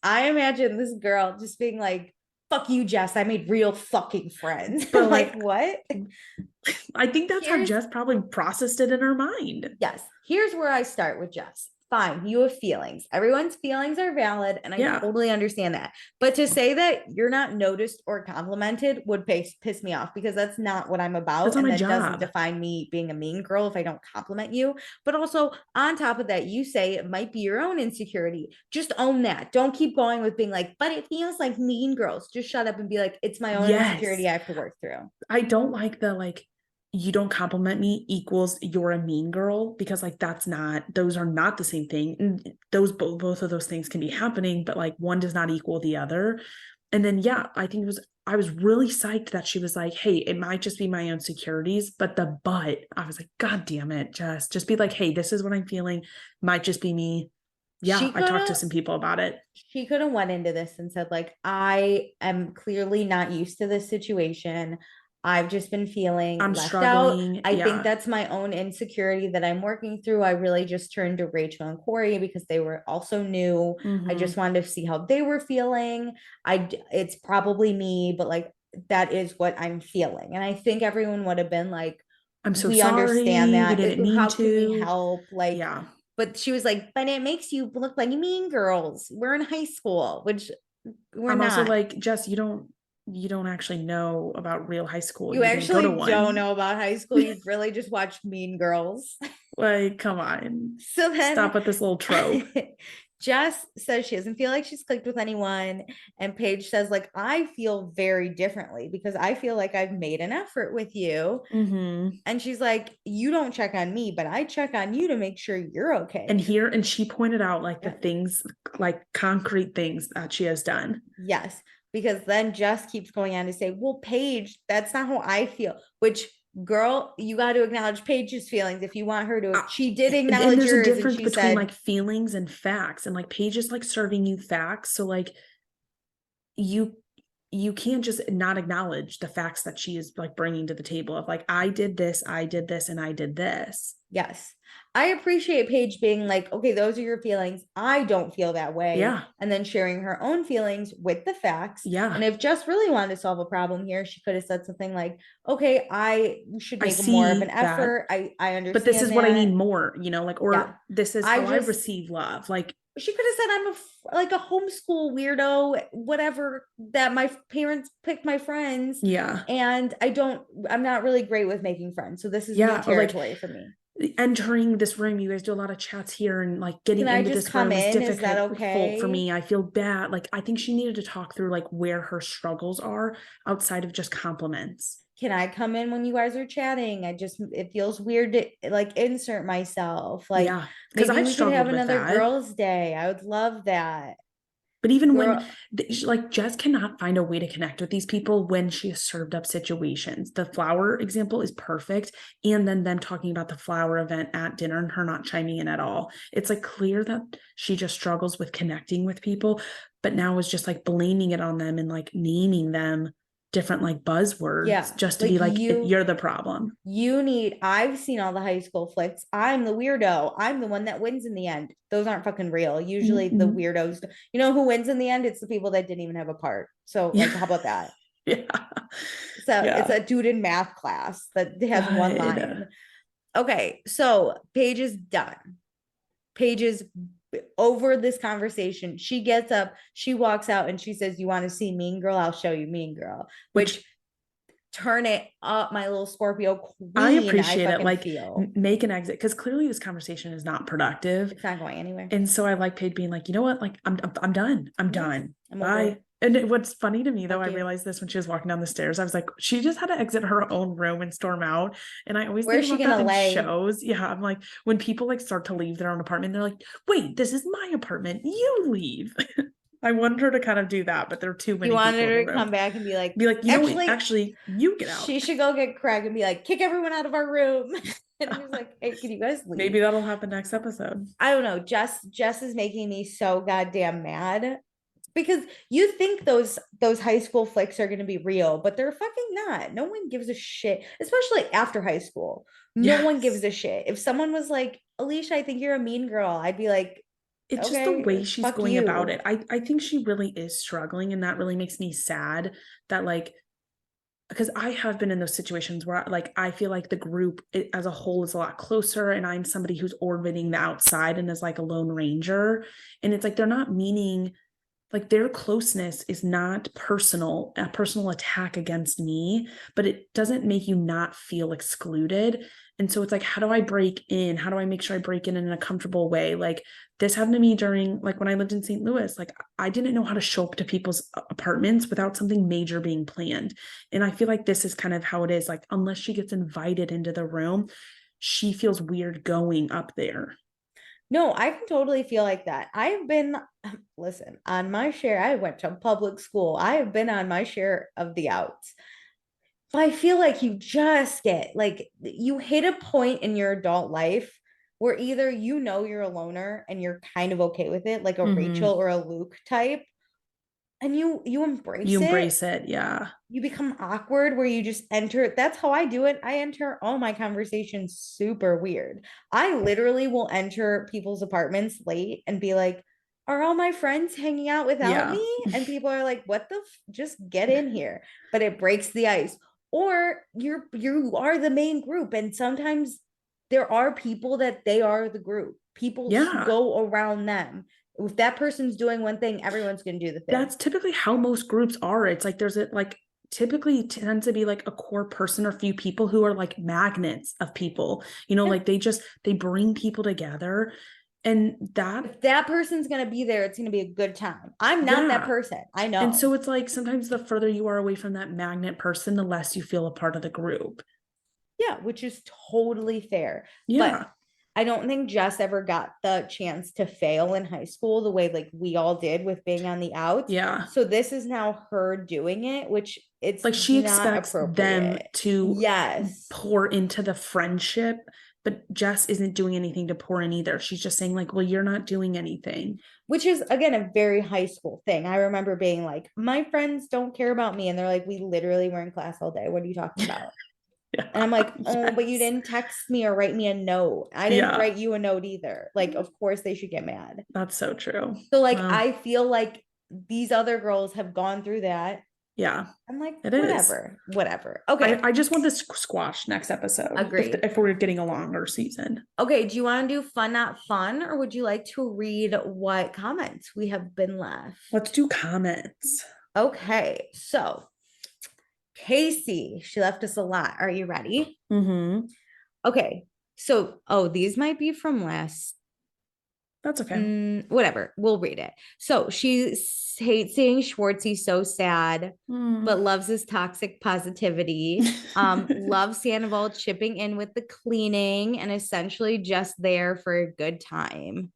I imagine this girl just being like, fuck you, Jess, I made real fucking friends. But like what? I think that's how Jess probably processed it in her mind. Yes. Here's where I start with Jess. Fine, you have feelings. Everyone's feelings are valid, and I totally understand that. But to say that you're not noticed or complimented would piss me off, because that's not what I'm about. That's not my that job. Doesn't define me being a mean girl if I don't compliment you. But also, on top of that, you say it might be your own insecurity. Just own that. Don't keep going with being like, but it feels like mean girls. Just shut up and be like, it's my own insecurity I have to work through. I don't like the like, you don't compliment me equals you're a mean girl, because like those are not the same thing. And both of those things can be happening, but like one does not equal the other. And then, yeah, I was really psyched that she was like, hey, it might just be my insecurities, but I was like, God damn it, just be like, hey, this is what I'm feeling. Might just be me. Yeah, I talked to some people about it. She could have went into this and said, like, I am clearly not used to this situation. I've just been feeling I'm left out. struggling. I think Yeah. that's my own insecurity that I'm working through. I really just turned to Rachel and Corey because they were also new. I just wanted to see how they were feeling. It's probably me, but like that is what I'm feeling. And I think everyone would have been like, I'm so we sorry. understand We that. didn't mean How can we to. help? Like, Yeah. but she was like, but it makes you look like mean girls. We're in high school, which we're I'm also not. like, Jess, you don't actually know about real high school. You You didn't go to actually don't one. know about high school. You've really just watched Mean Girls. Like, come on. So then Stop with this little trope. Jess says she doesn't feel like she's clicked with anyone. And Paige says, like, I feel very differently because I feel like I've made an effort with you. And she's like, you don't check on me, but I check on you to make sure you're okay. And she pointed out like the things, like concrete things that she has done. Yes. Because then Jess keeps going on to say, well, Paige, that's not how I feel, which girl, you got to acknowledge Paige's feelings if you want her to. She did acknowledge and there's yours, a difference and she between said, like feelings and facts, and like Paige is like serving you facts. So like you can't just not acknowledge the facts that she is like bringing to the table of like, I did this, and I did this. Yes. I appreciate Paige being like, okay, those are your feelings. I don't feel that way. Yeah. And then sharing her own feelings with the facts. Yeah. And if Jess really wanted to solve a problem here, she could have said something like, okay, I should make more of an effort. I understand. But this is that. what I need more, like, or Yeah. this is how I receive love. Like, she could have said I'm a homeschool weirdo, whatever, that my parents picked my friends. Yeah. And I'm not really great with making friends. So this is new territory for me. Entering this room, you guys do a lot of chats here, and like getting into this room is difficult for me. I feel bad. Like, I think she needed to talk through like where her struggles are outside of just compliments. Can I come in when you guys are chatting? It feels weird to like insert myself. Like, yeah, because we could have another girls' day. I would love that. But even when like Jess cannot find a way to connect with these people when she has served up situations. The flower example is perfect. And then them talking about the flower event at dinner and her not chiming in at all. It's like clear that she just struggles with connecting with people, but now is just like blaming it on them and like naming them different like buzzwords just to be like, you're the problem. I've seen all the high school flicks. I'm the weirdo. I'm the one that wins in the end. Those aren't fucking real. Usually the weirdos, you know who wins in the end? It's the people that didn't even have a part. So like, how about that? So it's a dude in math class that has one line. Okay. So Paige is done. Paige is over this conversation. She gets up, she walks out, and she says, you want to see Mean Girl? I'll show you Mean Girl. Which turn it up, my little Scorpio queen. I appreciate it. Like, make an exit, because clearly this conversation is not productive. It's not going anywhere. And so I like Paige being like, you know what? Like, I'm done. I'm done. Bye. And what's funny to me, though, I realized this when she was walking down the stairs. I was like, she just had to exit her own room and storm out. And I always think about that in shows. Yeah, I'm like, when people like start to leave their own apartment, they're like, wait, this is my apartment. You leave. I wanted her to kind of do that, but there are too many. You wanted her to come back and be like, actually, you get out. She should go get Craig and be like, kick everyone out of our room. And he was like, hey, can you guys leave? Maybe that'll happen next episode. I don't know. Jess is making me so goddamn mad. Because you think those high school flicks are going to be real, but they're fucking not. No one gives a shit, especially after high school. No one gives a shit. If someone was like, Alicia, I think you're a mean girl, I'd be like, it's just the way she's going about it. I think she really is struggling, and that really makes me sad that like, because I have been in those situations where like I feel like the group as a whole is a lot closer, and I'm somebody who's orbiting the outside and is like a lone ranger, and it's like they're not meaning. Like, their closeness is not a personal attack against me, but it doesn't make you not feel excluded. And so it's like, how do I break in? How do I make sure I break in a comfortable way? Like, this happened to me during, like, when I lived in St. Louis. Like, I didn't know how to show up to people's apartments without something major being planned. And I feel like this is kind of how it is. Like, unless she gets invited into the room, she feels weird going up there. No, I can totally feel like that. Listen, on my share, I went to public school. I have been on my share of the outs. But I feel like you just get like you hit a point in your adult life where either you're a loner and you're kind of okay with it, like a Rachel or a Luke type, and you embrace it. Yeah. You become awkward where you just enter. That's how I do it. I enter all my conversations super weird. I literally will enter people's apartments late and be like, are all my friends hanging out without me? And people are like, what just get in here. But it breaks the ice. Or you are the main group. And sometimes there are people that they are the group. People go around them. If that person's doing one thing, everyone's going to do the thing. That's typically how most groups are. It's like there's typically tends to be like a core person or few people who are like magnets of people, like they bring people together. And if that person's going to be there, it's going to be a good time. I'm not that person. I know. And so it's like sometimes the further you are away from that magnet person, the less you feel a part of the group. Yeah, which is totally fair. Yeah. But I don't think Jess ever got the chance to fail in high school the way like we all did with being on the outs. Yeah. So this is now her doing it, which it's like she expects them to pour into the friendship, but Jess isn't doing anything to pour in either. She's just saying like, well, you're not doing anything. Which is, again, a very high school thing. I remember being like, my friends don't care about me. And they're like, we literally were in class all day. What are you talking about? Yeah. And I'm like, oh, but you didn't text me or write me a note. I didn't write you a note either. Like, of course they should get mad. That's so true. So like, I feel like these other girls have gone through that. Yeah. I'm like, whatever. Okay. I just want this squash next episode. Agreed. If we're getting a longer season. Okay. Do you want to do fun, not fun? Or would you like to read what comments we have been left? Let's do comments. Okay. So Casey, she left us a lot. Are you ready? Okay. So, these might be from last. That's okay. Whatever. We'll read it. So she hates seeing Schwartzy so sad, but loves his toxic positivity. Loves Sandoval chipping in with the cleaning and essentially just there for a good time.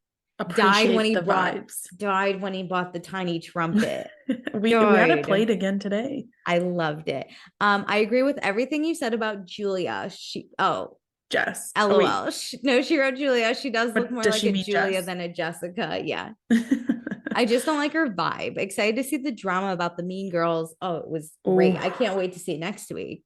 Died when he bought the tiny trumpet. we had it played again today. I loved it. I agree with everything you said about Julia. Jess. LOL. She wrote Julia. She does look more like a Julia than a Jessica. Yeah. I just don't like her vibe. Excited to see the drama about the Mean Girls. Oh, it was great. I can't wait to see it next week.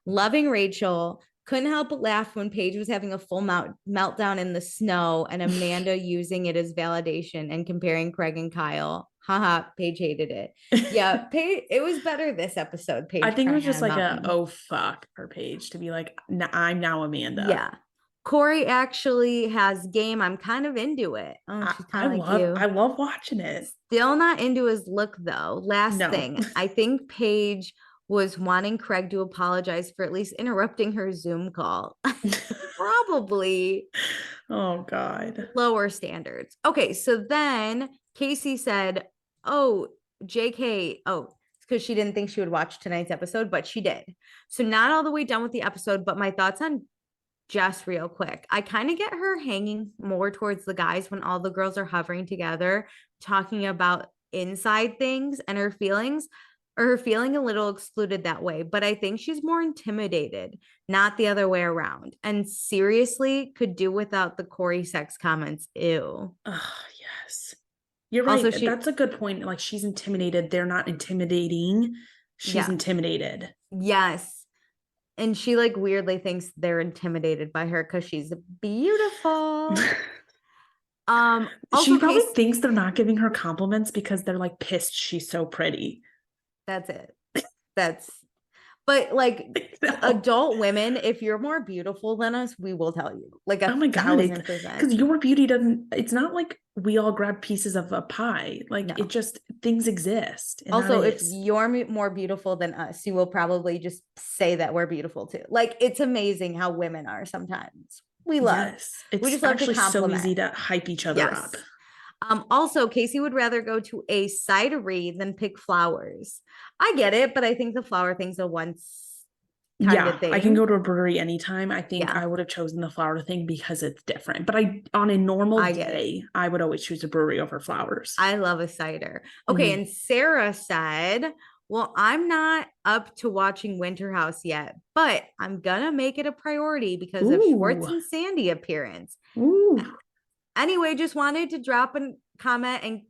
Loving Rachel. Couldn't help but laugh when Paige was having a full meltdown in the snow and Amanda using it as validation and comparing Craig and Kyle. Haha, Paige hated it. Yeah, Paige, it was better this episode. Paige, I think it was just like fuck for Paige to be like, I'm now Amanda. Yeah. Corey actually has game. I'm kind of into it. Oh, she's kind of like you. I love watching it. Still not into his look though. Last thing, I think Paige was wanting Craig to apologize for at least interrupting her Zoom call. Probably. Oh, God. Lower standards. Okay, so then Casey said, JK, because she didn't think she would watch tonight's episode, but she did. So not all the way done with the episode, but my thoughts on Jess real quick. I kind of get her hanging more towards the guys when all the girls are hovering together, talking about inside things and her feelings. Or her feeling a little excluded that way, but I think she's more intimidated, not the other way around. And seriously, could do without the Corey sex comments. Ew. Oh, yes. You're right. Also, that's a good point. Like she's intimidated. They're not intimidating. She's intimidated. Yes. And she like weirdly thinks they're intimidated by her because she's beautiful. She probably thinks they're not giving her compliments because they're like pissed she's so pretty. That's it. But like adult women, if you're more beautiful than us, we will tell you. Like oh my God, because your beauty it's not like we all grab pieces of a pie. Like it just, things exist. Also, if you're more beautiful than us, you will probably just say that we're beautiful too. Like it's amazing how women are sometimes. We love. Yes. We just actually so easy to hype each other up. Also, Casey would rather go to a cidery than pick flowers. I get it, but I think the flower thing's a once kind of thing. I can go to a brewery anytime. I think I would have chosen the flower thing because it's different. But on a normal day, I would always choose a brewery over flowers. I love a cider. Okay, and Sarah said, well, I'm not up to watching Winter House yet, but I'm gonna make it a priority because of Schwartz and Sandy appearance. Anyway, just wanted to drop a comment and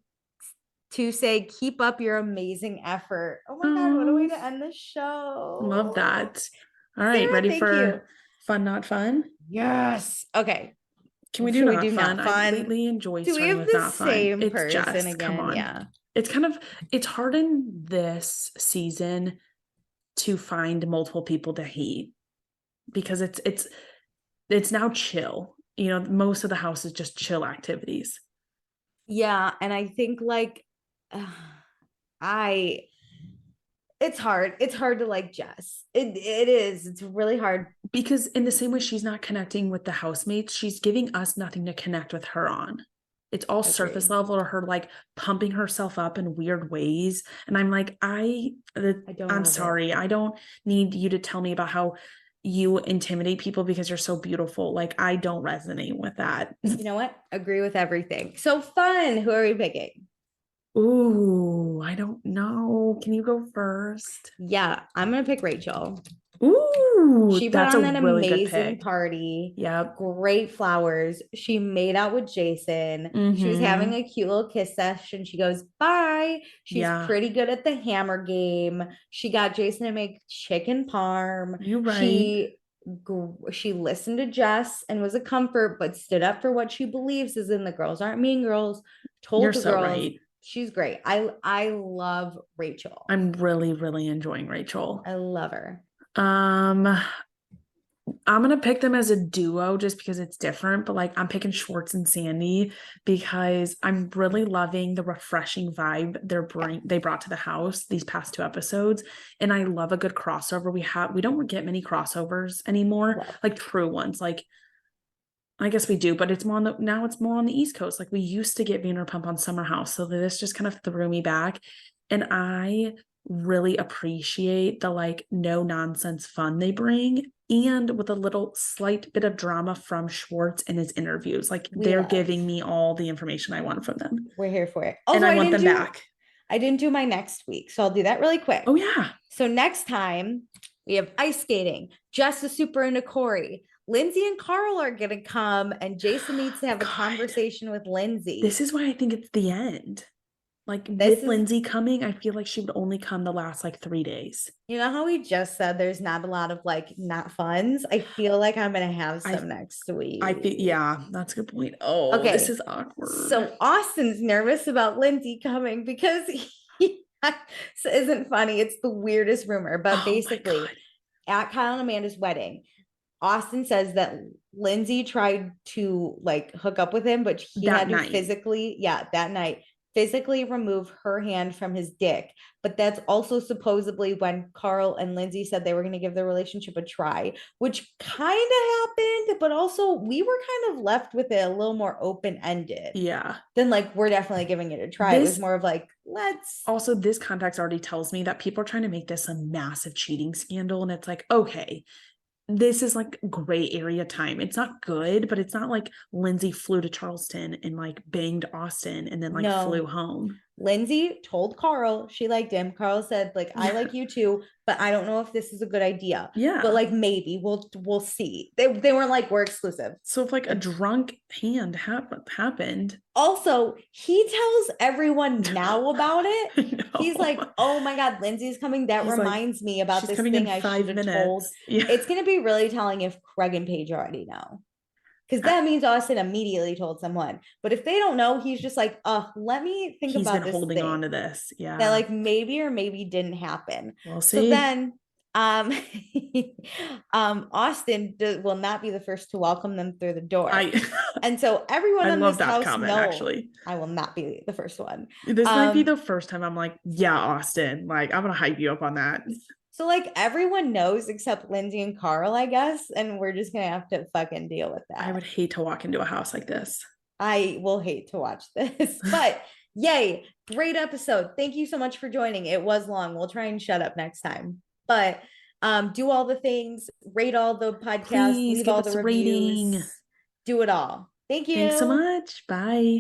to say, keep up your amazing effort. Oh my God, what a way to end the show. Love that. All right, Sarah, ready for fun, not fun? Yes. Okay. Can we do not fun? I lately enjoy starting with not fun. It's just, again? Come on. Yeah. It's hard in this season to find multiple people to hate because it's now chill. You know, most of the house is just chill activities. Yeah, and I think like it's hard. It's hard to like Jess. It is. It's really hard. Because in the same way she's not connecting with the housemates, she's giving us nothing to connect with her on. It's all surface level or her like pumping herself up in weird ways. And I'm like, I'm sorry. I don't need you to tell me about how you intimidate people because you're so beautiful. Like, I don't resonate with that. You know what? Agree with everything. So fun. Who are we picking? Ooh, I don't know. Can you go first? Yeah, I'm gonna pick Rachel. Ooh, she put on that really amazing party. Yep. Great flowers. She made out with Jason. She was having a cute little kiss session. She goes, bye. She's pretty good at the hammer game. She got Jason to make chicken parm. You're right. She listened to Jess and was a comfort, but stood up for what she believes is in the girls aren't mean girls. Told the girls. Right. She's great. I love Rachel. I'm really, really enjoying Rachel. I love her. I'm gonna pick them as a duo just because it's different, but like I'm picking Schwartz and Sandy because I'm really loving the refreshing vibe they brought to the house these past 2 episodes, and I love a good crossover. We don't get many crossovers anymore, like true ones. Like I guess we do, but it's more on the East Coast. Like we used to get Vanderpump on Summer House, so this just kind of threw me back, and I really appreciate the like no nonsense fun they bring, and with a little slight bit of drama from Schwartz in his interviews. Like they're giving me all the information I want from them. We're here for it. Also, and I want them back. I didn't do my next week, so I'll do that really quick. Oh yeah. So next time we have ice skating. Jess is super into Corey. Lindsay and Carl are going to come, and Jason needs to have a conversation with Lindsay. This is why I think it's the end. Like with Lindsay coming, I feel like she would only come the last like 3 days. You know how we just said there's not a lot of like not funs? I feel like I'm going to have some next week. I think, yeah, that's a good point. Oh, okay. This is awkward. So Austin's nervous about Lindsay coming because he isn't funny. It's the weirdest rumor, but basically at Kyle and Amanda's wedding, Austin says that Lindsay tried to like hook up with him, but he had to that night physically remove her hand from his dick. But that's also supposedly when Carl and Lindsay said they were going to give their relationship a try, which kind of happened, but also we were kind of left with it a little more open-ended. Yeah. Then like, we're definitely giving it a try. It was more of like, let's. Also, this context already tells me that people are trying to make this a massive cheating scandal. And it's like, okay, this is like gray area time. It's not good, but it's not like Lindsay flew to Charleston and like banged Austin and then like flew home. Lindsay told Carl she liked him. Carl said like, I like you too, but I don't know if this is a good idea. Yeah. But like, maybe we'll see. They weren't like, we're exclusive. So if like a drunk hand happened. Also, he tells everyone now about it. He's like, oh my God, Lindsay's coming. That reminds me about this thing I should have told. Yeah. It's going to be really telling if Craig and Paige already know. Because that means Austin immediately told someone. But if they don't know, he's just like, let me think about this. He's been holding on to this. Yeah. That like maybe or maybe didn't happen. We'll see. So then Austin will not be the first to welcome them through the door. And so everyone in this house knows actually. I will not be the first one. This might be the first time I'm like, yeah, Austin, like I'm going to hype you up on that. So like everyone knows except Lindsay and Carl, I guess. And we're just going to have to fucking deal with that. I would hate to walk into a house like this. I will hate to watch this, but yay. Great episode. Thank you so much for joining. It was long. We'll try and shut up next time, but Do all the things, rate all the podcasts, Please leave give all us the a reviews, rating. do it all. Thank you. Thanks so much. Bye.